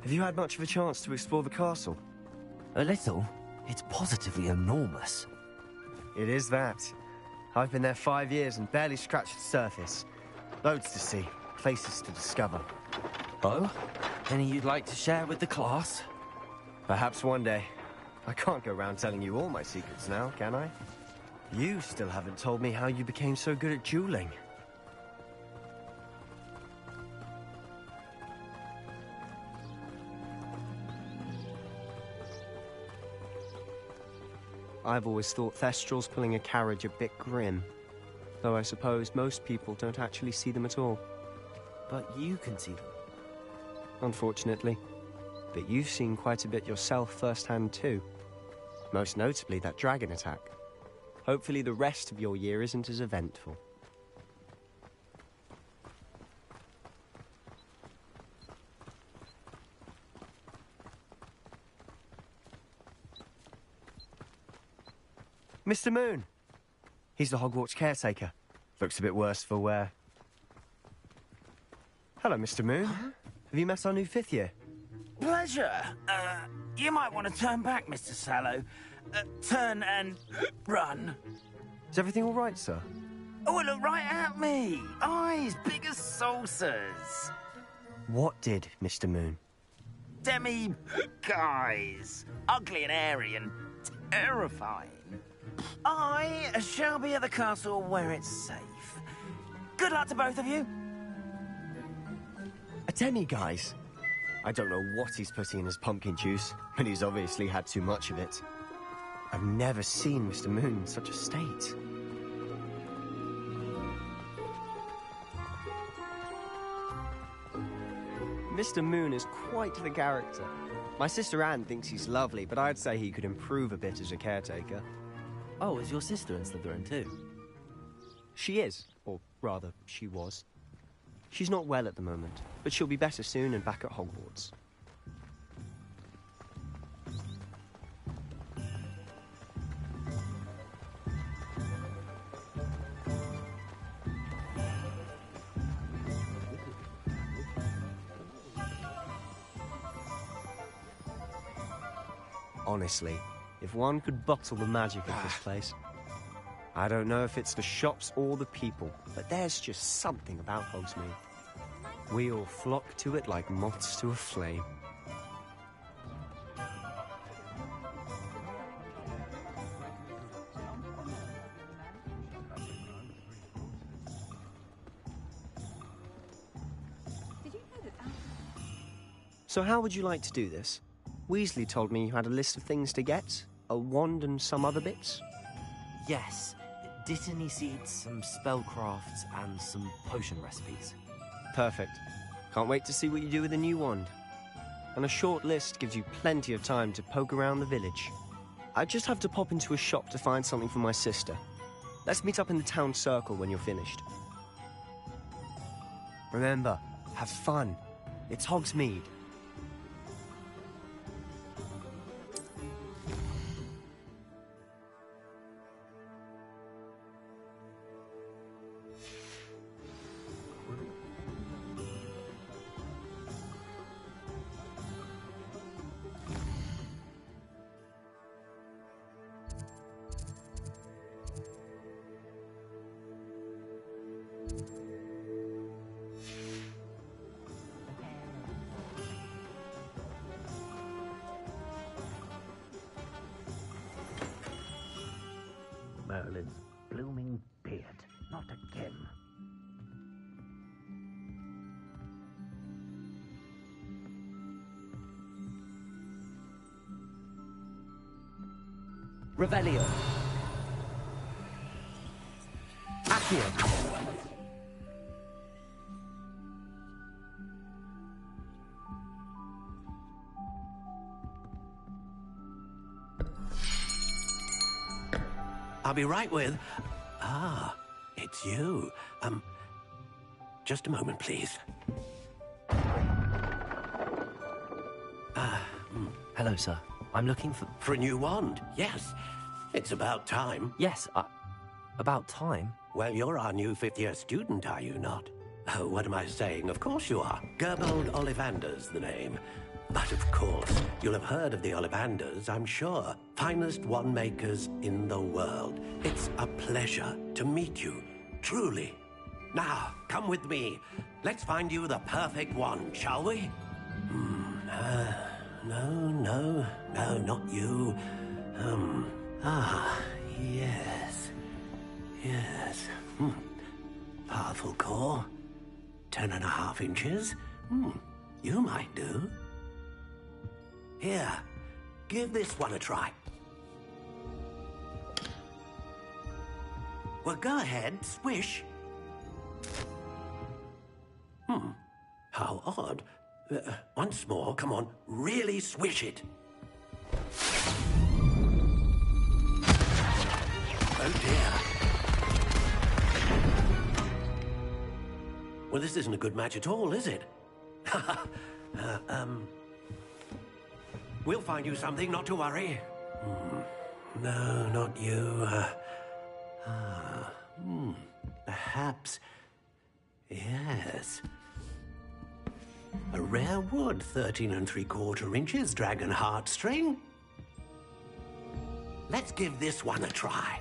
Have you had much of a chance to explore the castle? A little. It's positively enormous. It is that. I've been there 5 years and barely scratched the surface. Loads to see, places to discover. Oh? Any you'd like to share with the class? Perhaps one day. I can't go around telling you all my secrets now, can I? You still haven't told me how you became so good at dueling. I've always thought Thestrals pulling a carriage a bit grim, though I suppose most people don't actually see them at all. But you can see them. Unfortunately. But you've seen quite a bit yourself firsthand too. Most notably that dragon attack. Hopefully the rest of your year isn't as eventful. Mr. Moon. He's the Hogwarts caretaker. Looks a bit worse for wear. Hello, Mr. Moon. Have you met our new 5th year? Pleasure. You might want to turn back, Mr. Sallow. Turn and run. Is everything all right, sir? Oh, look right at me. Eyes big as saucers. What did, Mr. Moon? Guys. Ugly and hairy and terrifying. I shall be at the castle where it's safe. Good luck to both of you. A demi-guise? I don't know what he's putting in his pumpkin juice, but he's obviously had too much of it. I've never seen Mr. Moon in such a state. Mr. Moon is quite the character. My sister Anne thinks he's lovely, but I'd say he could improve a bit as a caretaker. Oh, is your sister in Slytherin too? She is, or rather, she was. She's not well at the moment, but she'll be better soon and back at Hogwarts. Honestly, if one could bottle the magic of this place. I don't know if it's the shops or the people, but there's just something about Hogsmeade. We all flock to it like moths to a flame. So how would you like to do this? Weasley told me you had a list of things to get, a wand and some other bits. Yes. Dittany seeds, some spellcrafts, and some potion recipes. Perfect. Can't wait to see what you do with the new wand. And a short list gives you plenty of time to poke around the village. I just have to pop into a shop to find something for my sister. Let's meet up in the town circle when you're finished. Remember, have fun. It's Hogsmeade. Merlin's blooming beard. Not again. Revelio. Accio. I'll be right with... Ah, it's you. Just a moment, please. Hello, sir. I'm looking for... For a new wand, yes. It's about time. Yes, about time? Well, you're our new 5th-year student, are you not? Oh, what am I saying? Of course you are. Gerbold Ollivander's the name. But of course, you'll have heard of the Ollivanders, I'm sure. Finest wand makers in the world. It's a pleasure to meet you, truly. Now, come with me. Let's find you the perfect wand, shall we? No, not you. Yes. Powerful core. 10.5 inches. You might do. Here, give this one a try. Well, go ahead, swish. How odd. Once more, come on, really swish it. Oh dear. Well, this isn't a good match at all, is it? We'll find you something, not to worry. No, not you. Perhaps... Yes. A rare wood, 13 3/4 inches, dragon heartstring. Let's give this one a try.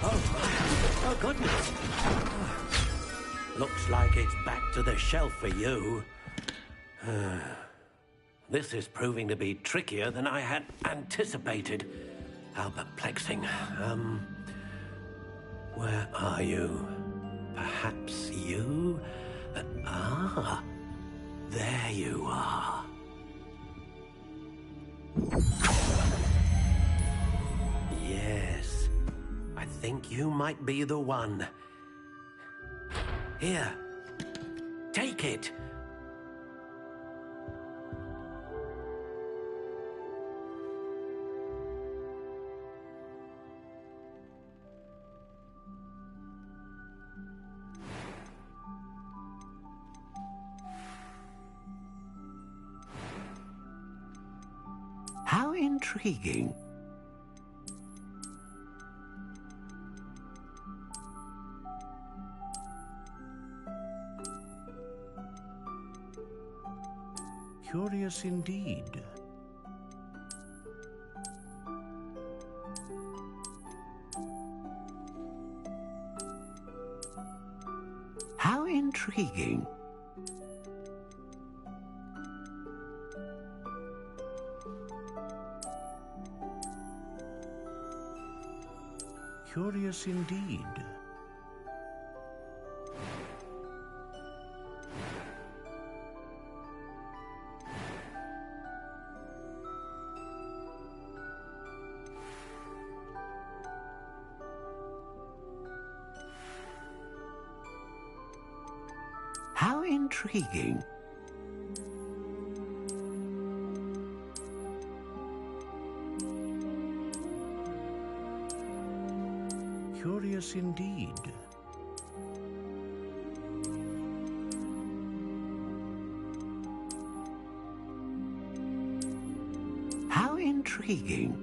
Oh, goodness. Looks like it's back to the shelf for you. This is proving to be trickier than I had anticipated. How perplexing. Where are you? Perhaps you? There you are. Yes, I think you might be the one. Here, take it. How intriguing. Curious indeed. How intriguing. Curious indeed. How intriguing. Curious indeed. How intriguing.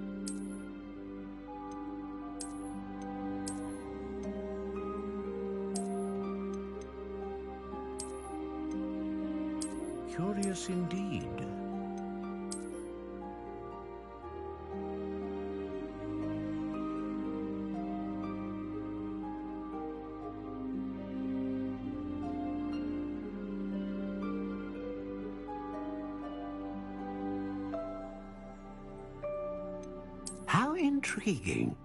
Curious indeed. How intriguing.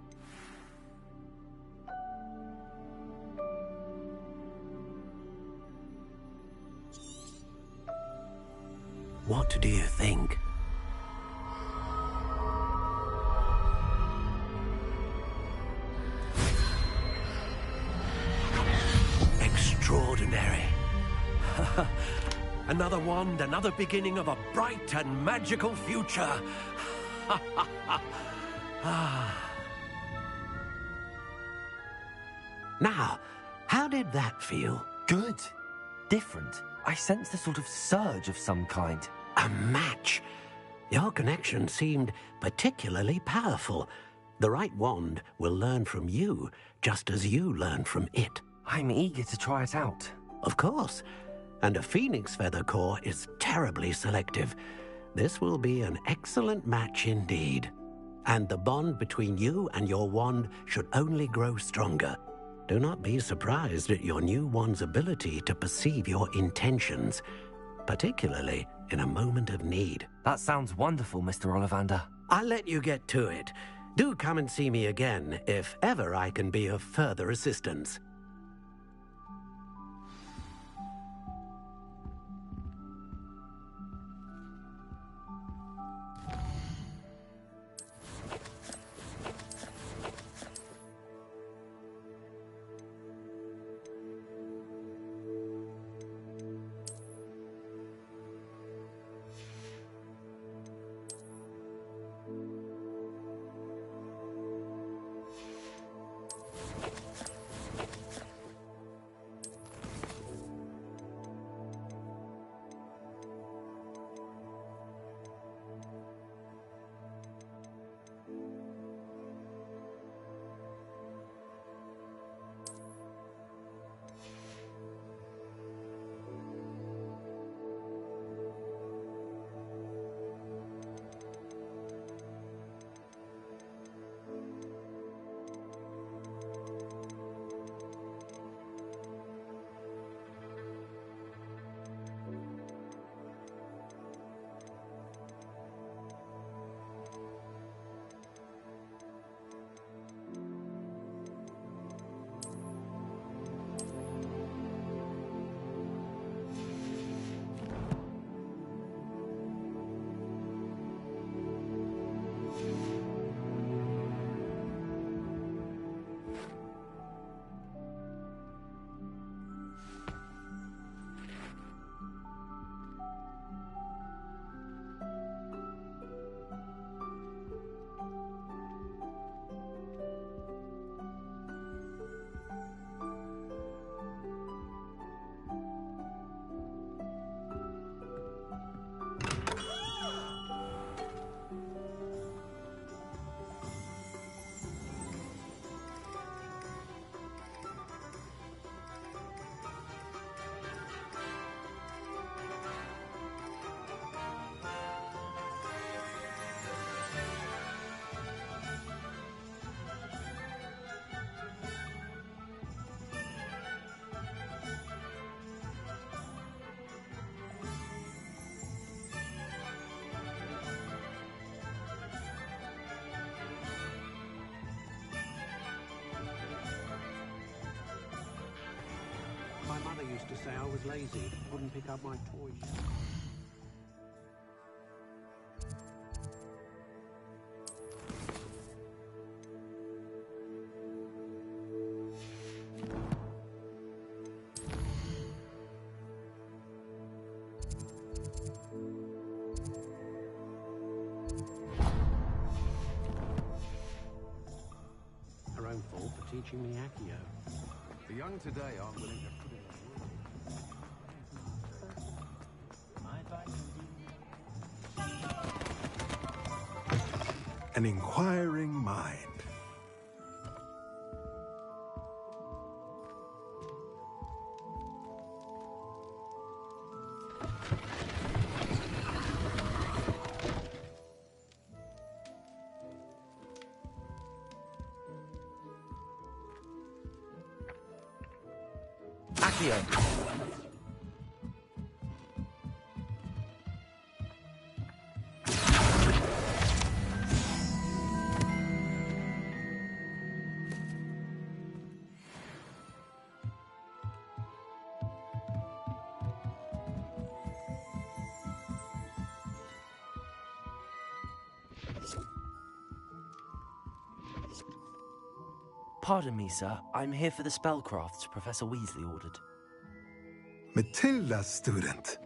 What do you think? Extraordinary. Another wand, another beginning of a bright and magical future. Now, how did that feel? Good. Different. I sensed a sort of surge of some kind. A match. Your connection seemed particularly powerful. The right wand will learn from you, just as you learn from it. I'm eager to try it out. Of course. And a phoenix feather core is terribly selective. This will be an excellent match indeed. And the bond between you and your wand should only grow stronger. Do not be surprised at your new wand's ability to perceive your intentions, particularly in a moment of need. That sounds wonderful, Mr. Ollivander. I'll let you get to it. Do come and see me again if ever I can be of further assistance. My mother used to say I was lazy, wouldn't pick up my toys. Her own fault for teaching me Accio. The young today aren't willing to put in An inquiring mind. Accio. Pardon me, sir. I'm here for the spellcrafts Professor Weasley ordered. Matilda's student.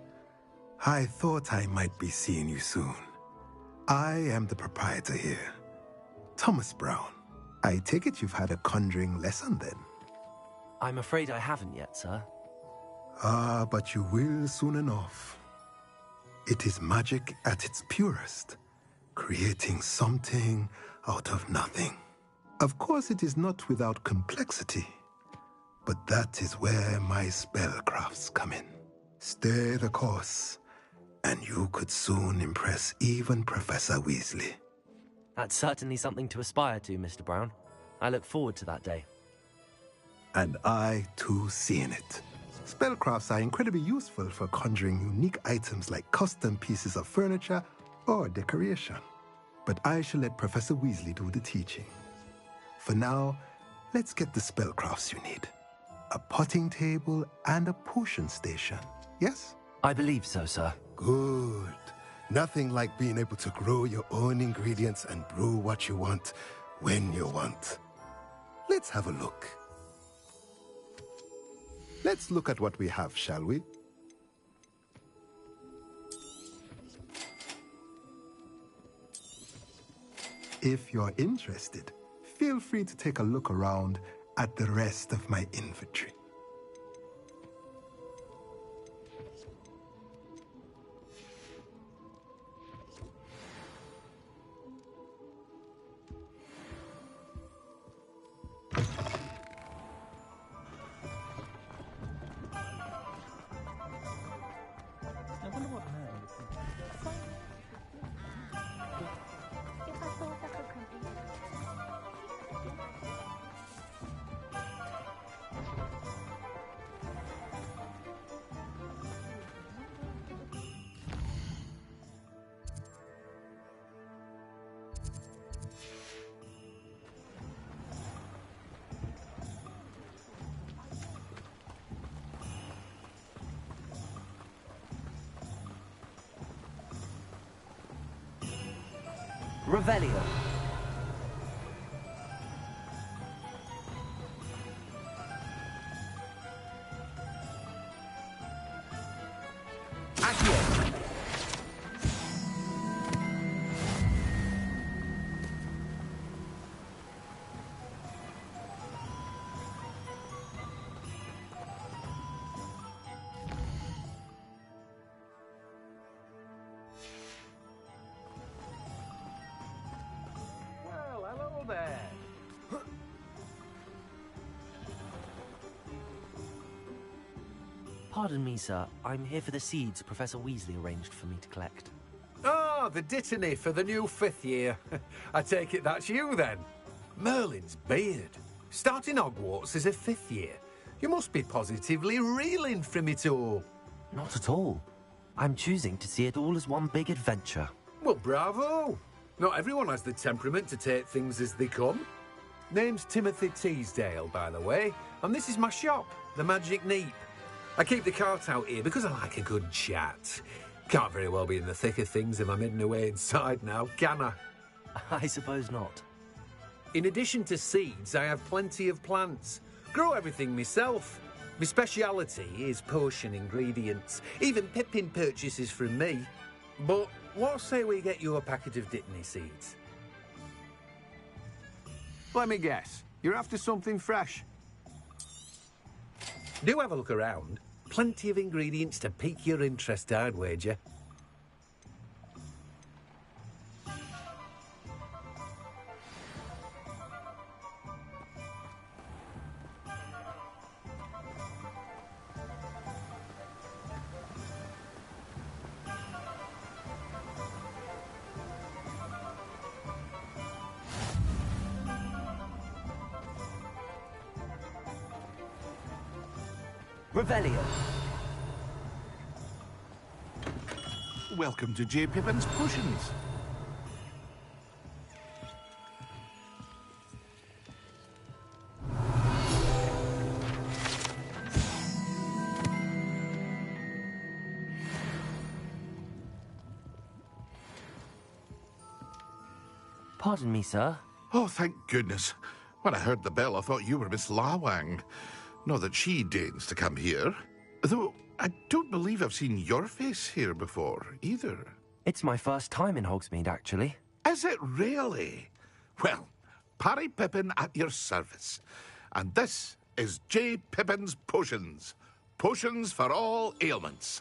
I thought I might be seeing you soon. I am the proprietor here, Thomas Brown. I take it you've had a conjuring lesson then? I'm afraid I haven't yet, sir. Ah, but you will soon enough. It is magic at its purest, creating something out of nothing. Of course, it is not without complexity, but that is where my spellcrafts come in. Stay the course, and you could soon impress even Professor Weasley. That's certainly something to aspire to, Mr. Brown. I look forward to that day. And I, too, see in it. Spellcrafts are incredibly useful for conjuring unique items like custom pieces of furniture or decoration. But I shall let Professor Weasley do the teaching. For now, let's get the spellcrafts you need. A potting table and a potion station, yes? I believe so, sir. Good. Nothing like being able to grow your own ingredients and brew what you want when you want. Let's have a look. Let's look at what we have, shall we? If you're interested, feel free to take a look around at the rest of my inventory. I wonder what Merlin would think. Revelio. Accio. Well, hello there. Pardon me, sir. I'm here for the seeds Professor Weasley arranged for me to collect. Ah, the dittany for the new 5th year. I take it that's you, then. Merlin's beard. Starting Hogwarts as a 5th year. You must be positively reeling from it all. Not at all. I'm choosing to see it all as one big adventure. Well, bravo. Not everyone has the temperament to take things as they come. Name's Timothy Teasdale, by the way, and this is my shop, the Magic Neep. I keep the cart out here because I like a good chat. Can't very well be in the thick of things if I'm hidden away inside now, can I? I suppose not. In addition to seeds, I have plenty of plants. Grow everything myself. My speciality is potion ingredients. Even Pippin purchases from me. But what say we get you a packet of Dittany seeds? Let me guess. You're after something fresh. Do have a look around. Plenty of ingredients to pique your interest, I'd wager. Revelio. Welcome to J. Pippin's Potions. Pardon me, sir. Oh, thank goodness. When I heard the bell, I thought you were Miss Lawang. Not that she deigns to come here. Though I don't believe I've seen your face here before, either. It's my first time in Hogsmeade, actually. Is it really? Well, Parry Pippin at your service. And this is J. Pippin's Potions. Potions for all ailments.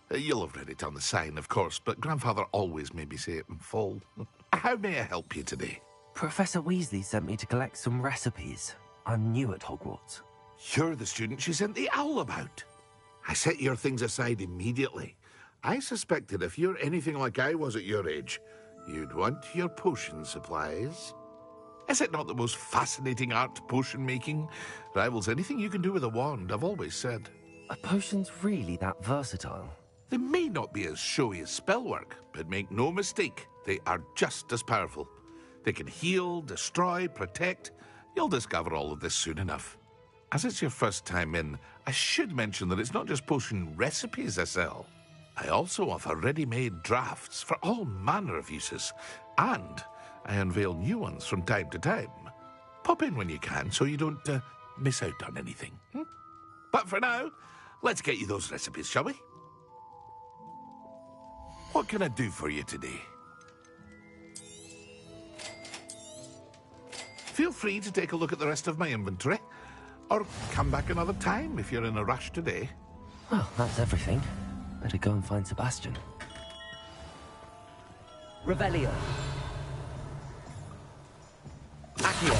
You'll have read it on the sign, of course, but Grandfather always made me say it in full. How may I help you today? Professor Weasley sent me to collect some recipes. I'm new at Hogwarts. You're the student she sent the owl about. I set your things aside immediately. I suspected if you're anything like I was at your age, you'd want your potion supplies. Is it not the most fascinating art, potion making? Rivals anything you can do with a wand, I've always said. Are potions really that versatile? They may not be as showy as spellwork, but make no mistake, they are just as powerful. They can heal, destroy, protect. You'll discover all of this soon enough. As it's your first time in, I should mention that it's not just potion recipes I sell. I also offer ready-made drafts for all manner of uses, and I unveil new ones from time to time. Pop in when you can so you don't miss out on anything. But for now, let's get you those recipes, shall we? What can I do for you today? Feel free to take a look at the rest of my inventory. Or come back another time if you're in a rush today. Well, that's everything. Better go and find Sebastian. Revelio. Accio.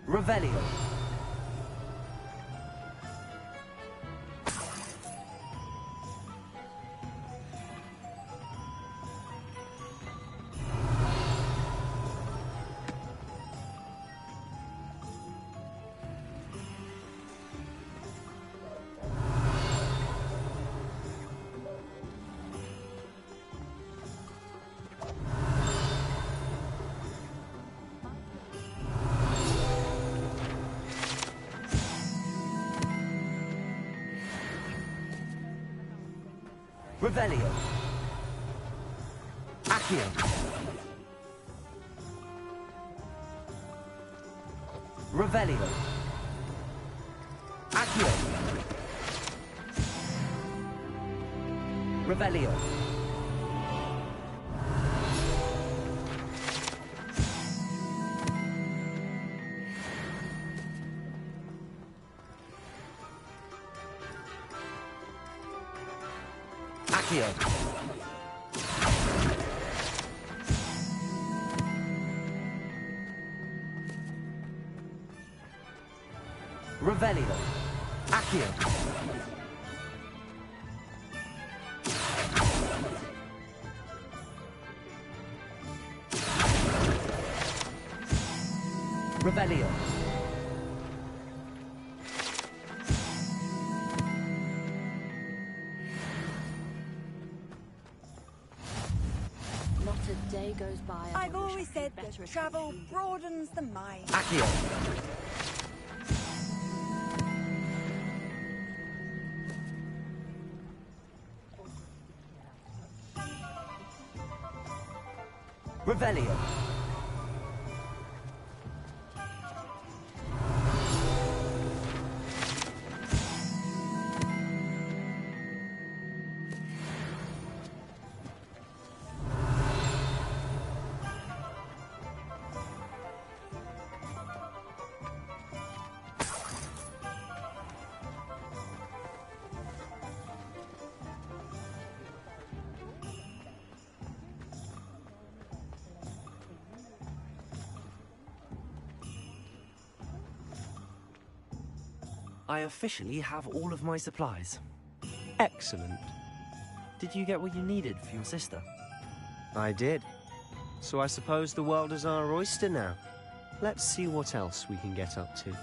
Revelio. Revelio. Accio. Revelio. Accio. Revelio. Accio. Revelio. Accio. Revelio. a day goes by. I've always said that travel broadens the mind. Accio. Revelio. I officially have all of my supplies. Excellent. Did you get what you needed for your sister? I did. So I suppose the world is our oyster now. Let's see what else we can get up to.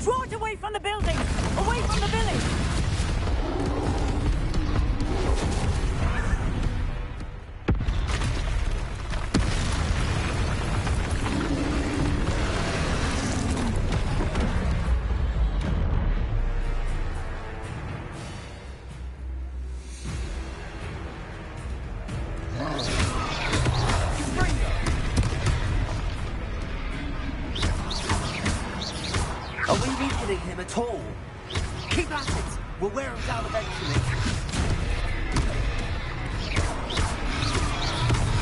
Draw it away from the building! Away from the village! Are we weakening him at all? Keep at it! We'll wear him down eventually.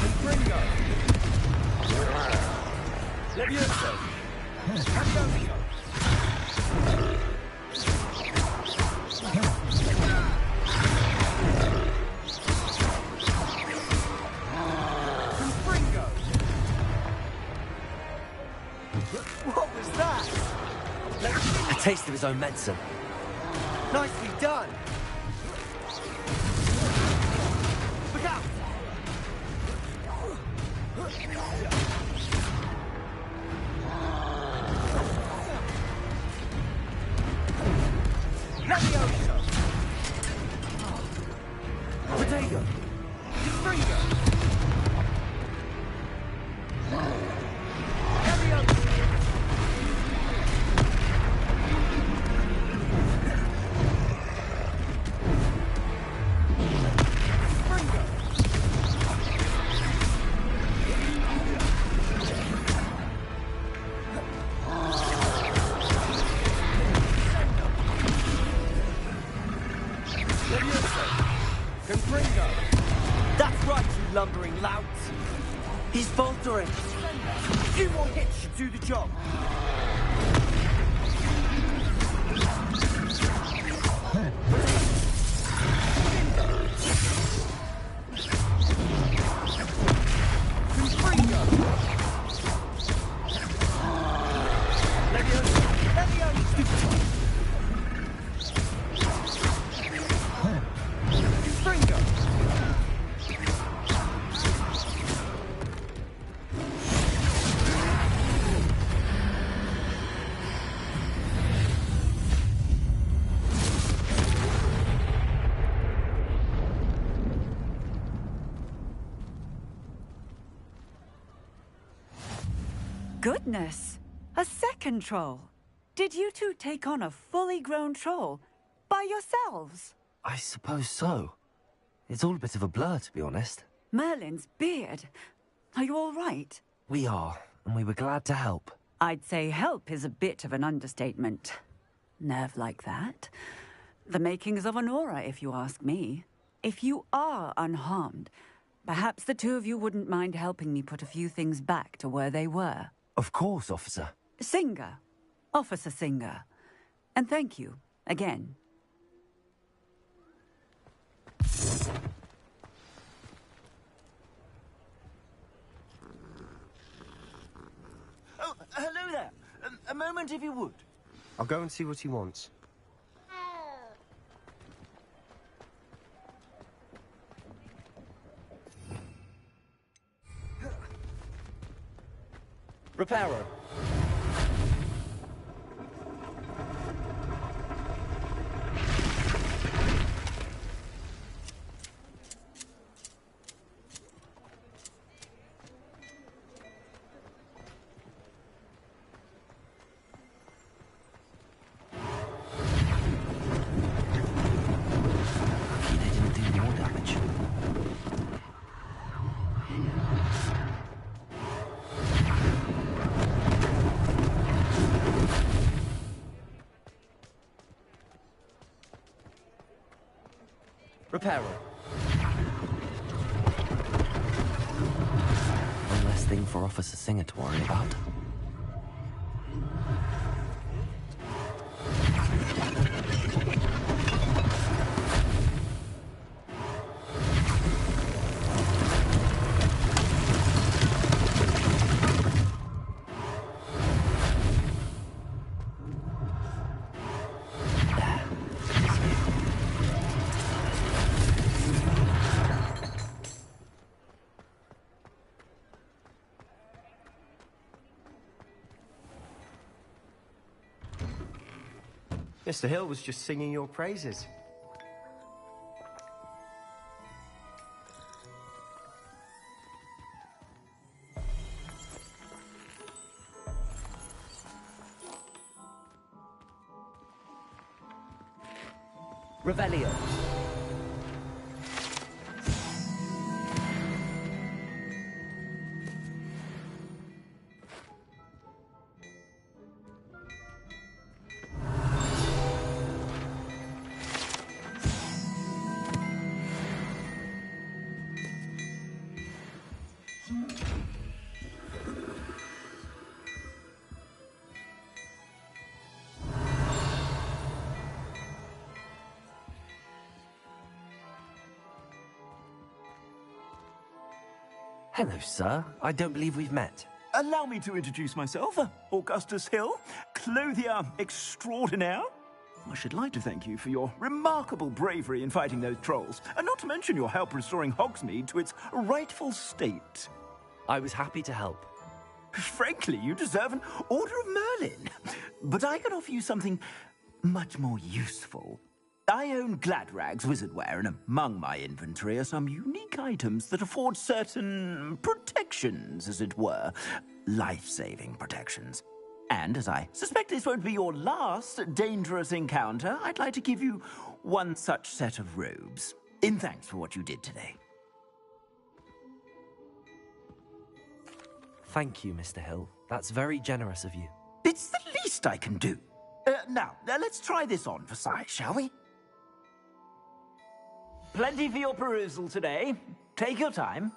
Confringo! Levioso! Cambio! Confringo! What was that? A taste of his own medicine. Nicely done! Look out! Levioso! Potato! Confringo! Levioso! Confringo! That's right, you lumbering louts! He's faltering! A few more hits should do the job! Confringo! Levioso! Levioso! Confringo! Goodness! A second troll! Did you two take on a fully grown troll? By yourselves? I suppose so. It's all a bit of a blur, to be honest. Merlin's beard. Are you all right? We are, and we were glad to help. I'd say help is a bit of an understatement. Nerve like that. The makings of an aura, if you ask me. If you are unharmed, perhaps the two of you wouldn't mind helping me put a few things back to where they were. Of course, officer. Singer. Officer Singer. And thank you, again. Oh, hello there. moment if you would. I'll go and see what he wants. Reparo. They didn't do more damage. Reparo. One less thing for Officer Singer to worry about. Mr. Hill was just singing your praises. Revelio. Hello, sir. I don't believe we've met. Allow me to introduce myself, Augustus Hill, clothier extraordinaire. I should like to thank you for your remarkable bravery in fighting those trolls, and not to mention your help restoring Hogsmeade to its rightful state. I was happy to help. Frankly, you deserve an Order of Merlin. But I can offer you something much more useful. I own Gladrag's wizardware, and among my inventory are some unique items that afford certain protections, as it were. Life-saving protections. And as I suspect this won't be your last dangerous encounter, I'd like to give you one such set of robes, in thanks for what you did today. Thank you, Mr. Hill. That's very generous of you. It's the least I can do. Now, let's try this on for size, shall we? Plenty for your perusal today. Take your time.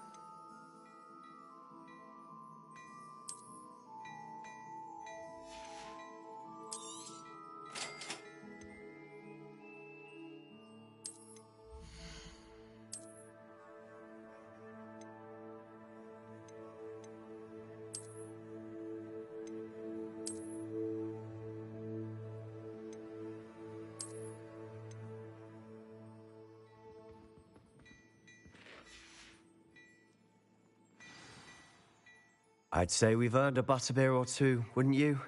I'd say we've earned a butterbeer or two, wouldn't you?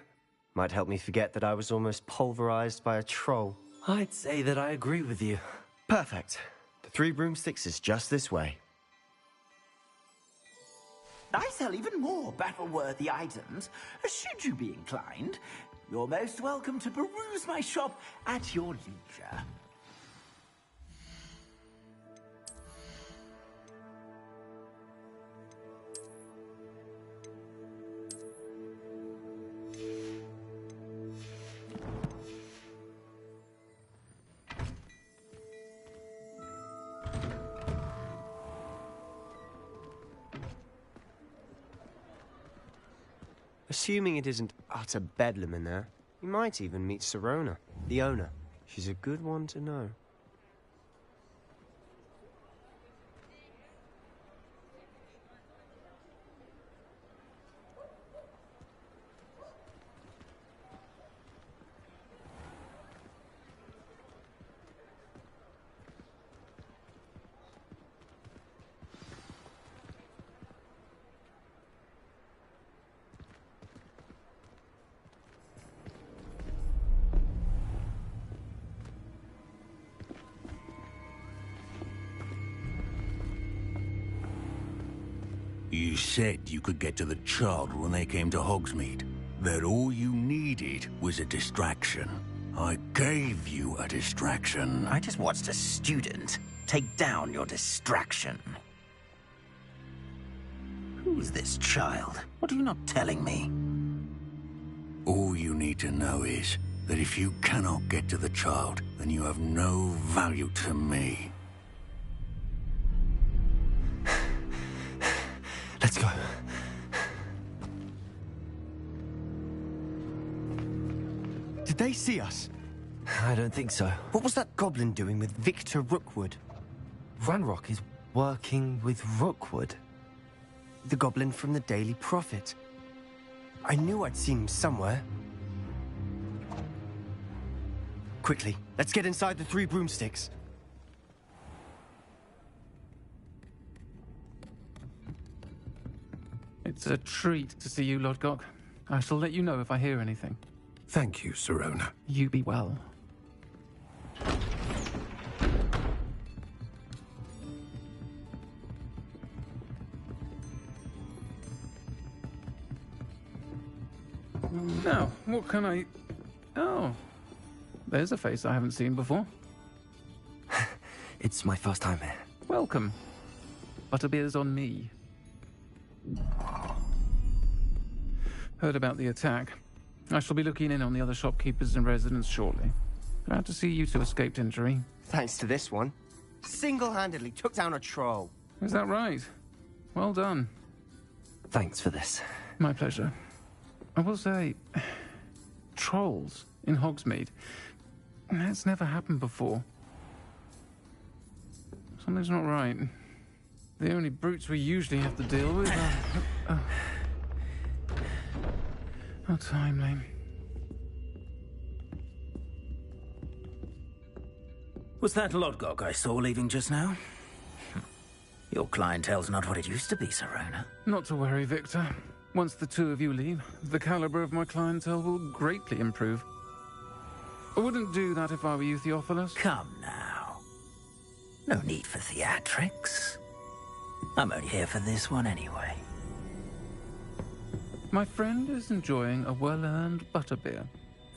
Might help me forget that I was almost pulverized by a troll. I'd say that I agree with you. Perfect. The 3 broomsticks is just this way. I sell even more battle-worthy items. Should you be inclined, you're most welcome to peruse my shop at your leisure. Assuming it isn't utter bedlam in there, you might even meet Sirona, the owner. She's a good one to know. You said you could get to the child when they came to Hogsmeade. That all you needed was a distraction. I gave you a distraction. I just watched a student take down your distraction. Who is this child? What are you not telling me? All you need to know is that if you cannot get to the child, then you have no value to me. Let's go. Did they see us? I don't think so. What was that goblin doing with Victor Rookwood? Ranrock is working with Rookwood. The goblin from the Daily Prophet. I knew I'd seen him somewhere. Quickly, let's get inside the 3 broomsticks. It's a treat to see you, Lodgok. I shall let you know if I hear anything. Thank you, Sirona. You be well. Now, what can I... Oh, there's a face I haven't seen before. It's my first time here. Welcome. Butterbeer's on me. Heard about the attack. I shall be looking in on the other shopkeepers and residents shortly. Glad to see you two escaped injury. Thanks to this one. Single-handedly took down a troll. Is that right? Well done. Thanks for this. My pleasure. I will say, trolls in Hogsmeade. That's never happened before. Something's not right. The only brutes we usually have to deal with are... How timely. Was that Lodgok I saw leaving just now? Your clientele's not what it used to be, Sirona. Not to worry, Victor. Once the two of you leave, the caliber of my clientele will greatly improve. I wouldn't do that if I were you, Theophilus. Come now. No need for theatrics. I'm only here for this one anyway. My friend is enjoying a well-earned butterbeer.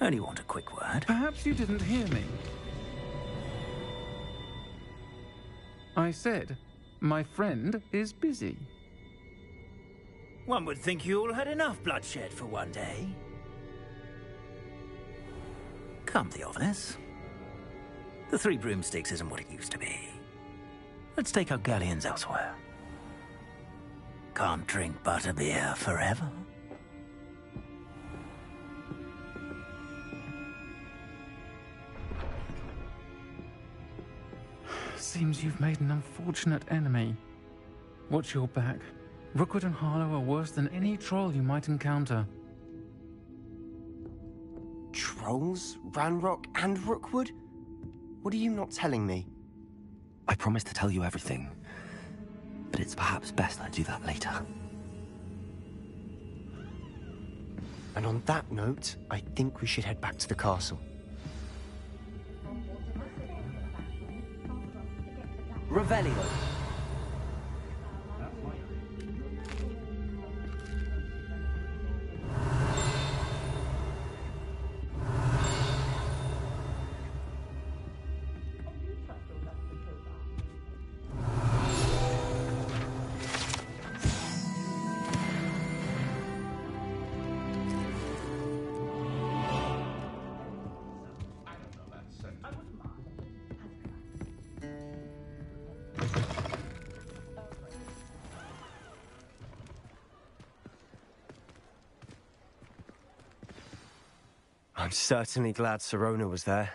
Only want a quick word. Perhaps you didn't hear me. I said, my friend is busy. One would think you all had enough bloodshed for one day. Come, Theophilus. The 3 broomsticks isn't what it used to be. Let's take our galleons elsewhere. Can't drink butterbeer forever. Seems you've made an unfortunate enemy. Watch your back. Rookwood and Harlow are worse than any troll you might encounter. Trolls? Ranrock and Rookwood? What are you not telling me? I promised to tell you everything, but it's perhaps best I do that later. And on that note, I think we should head back to the castle. Revelio. I'm certainly glad Sirona was there.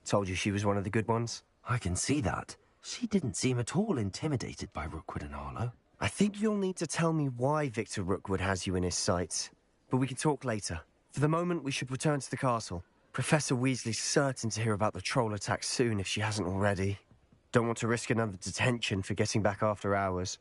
Told you she was one of the good ones. I can see that. She didn't seem at all intimidated by Rookwood and Harlow. I think you'll need to tell me why Victor Rookwood has you in his sights. But we can talk later. For the moment, we should return to the castle. Professor Weasley's certain to hear about the troll attack soon if she hasn't already. Don't want to risk another detention for getting back after hours.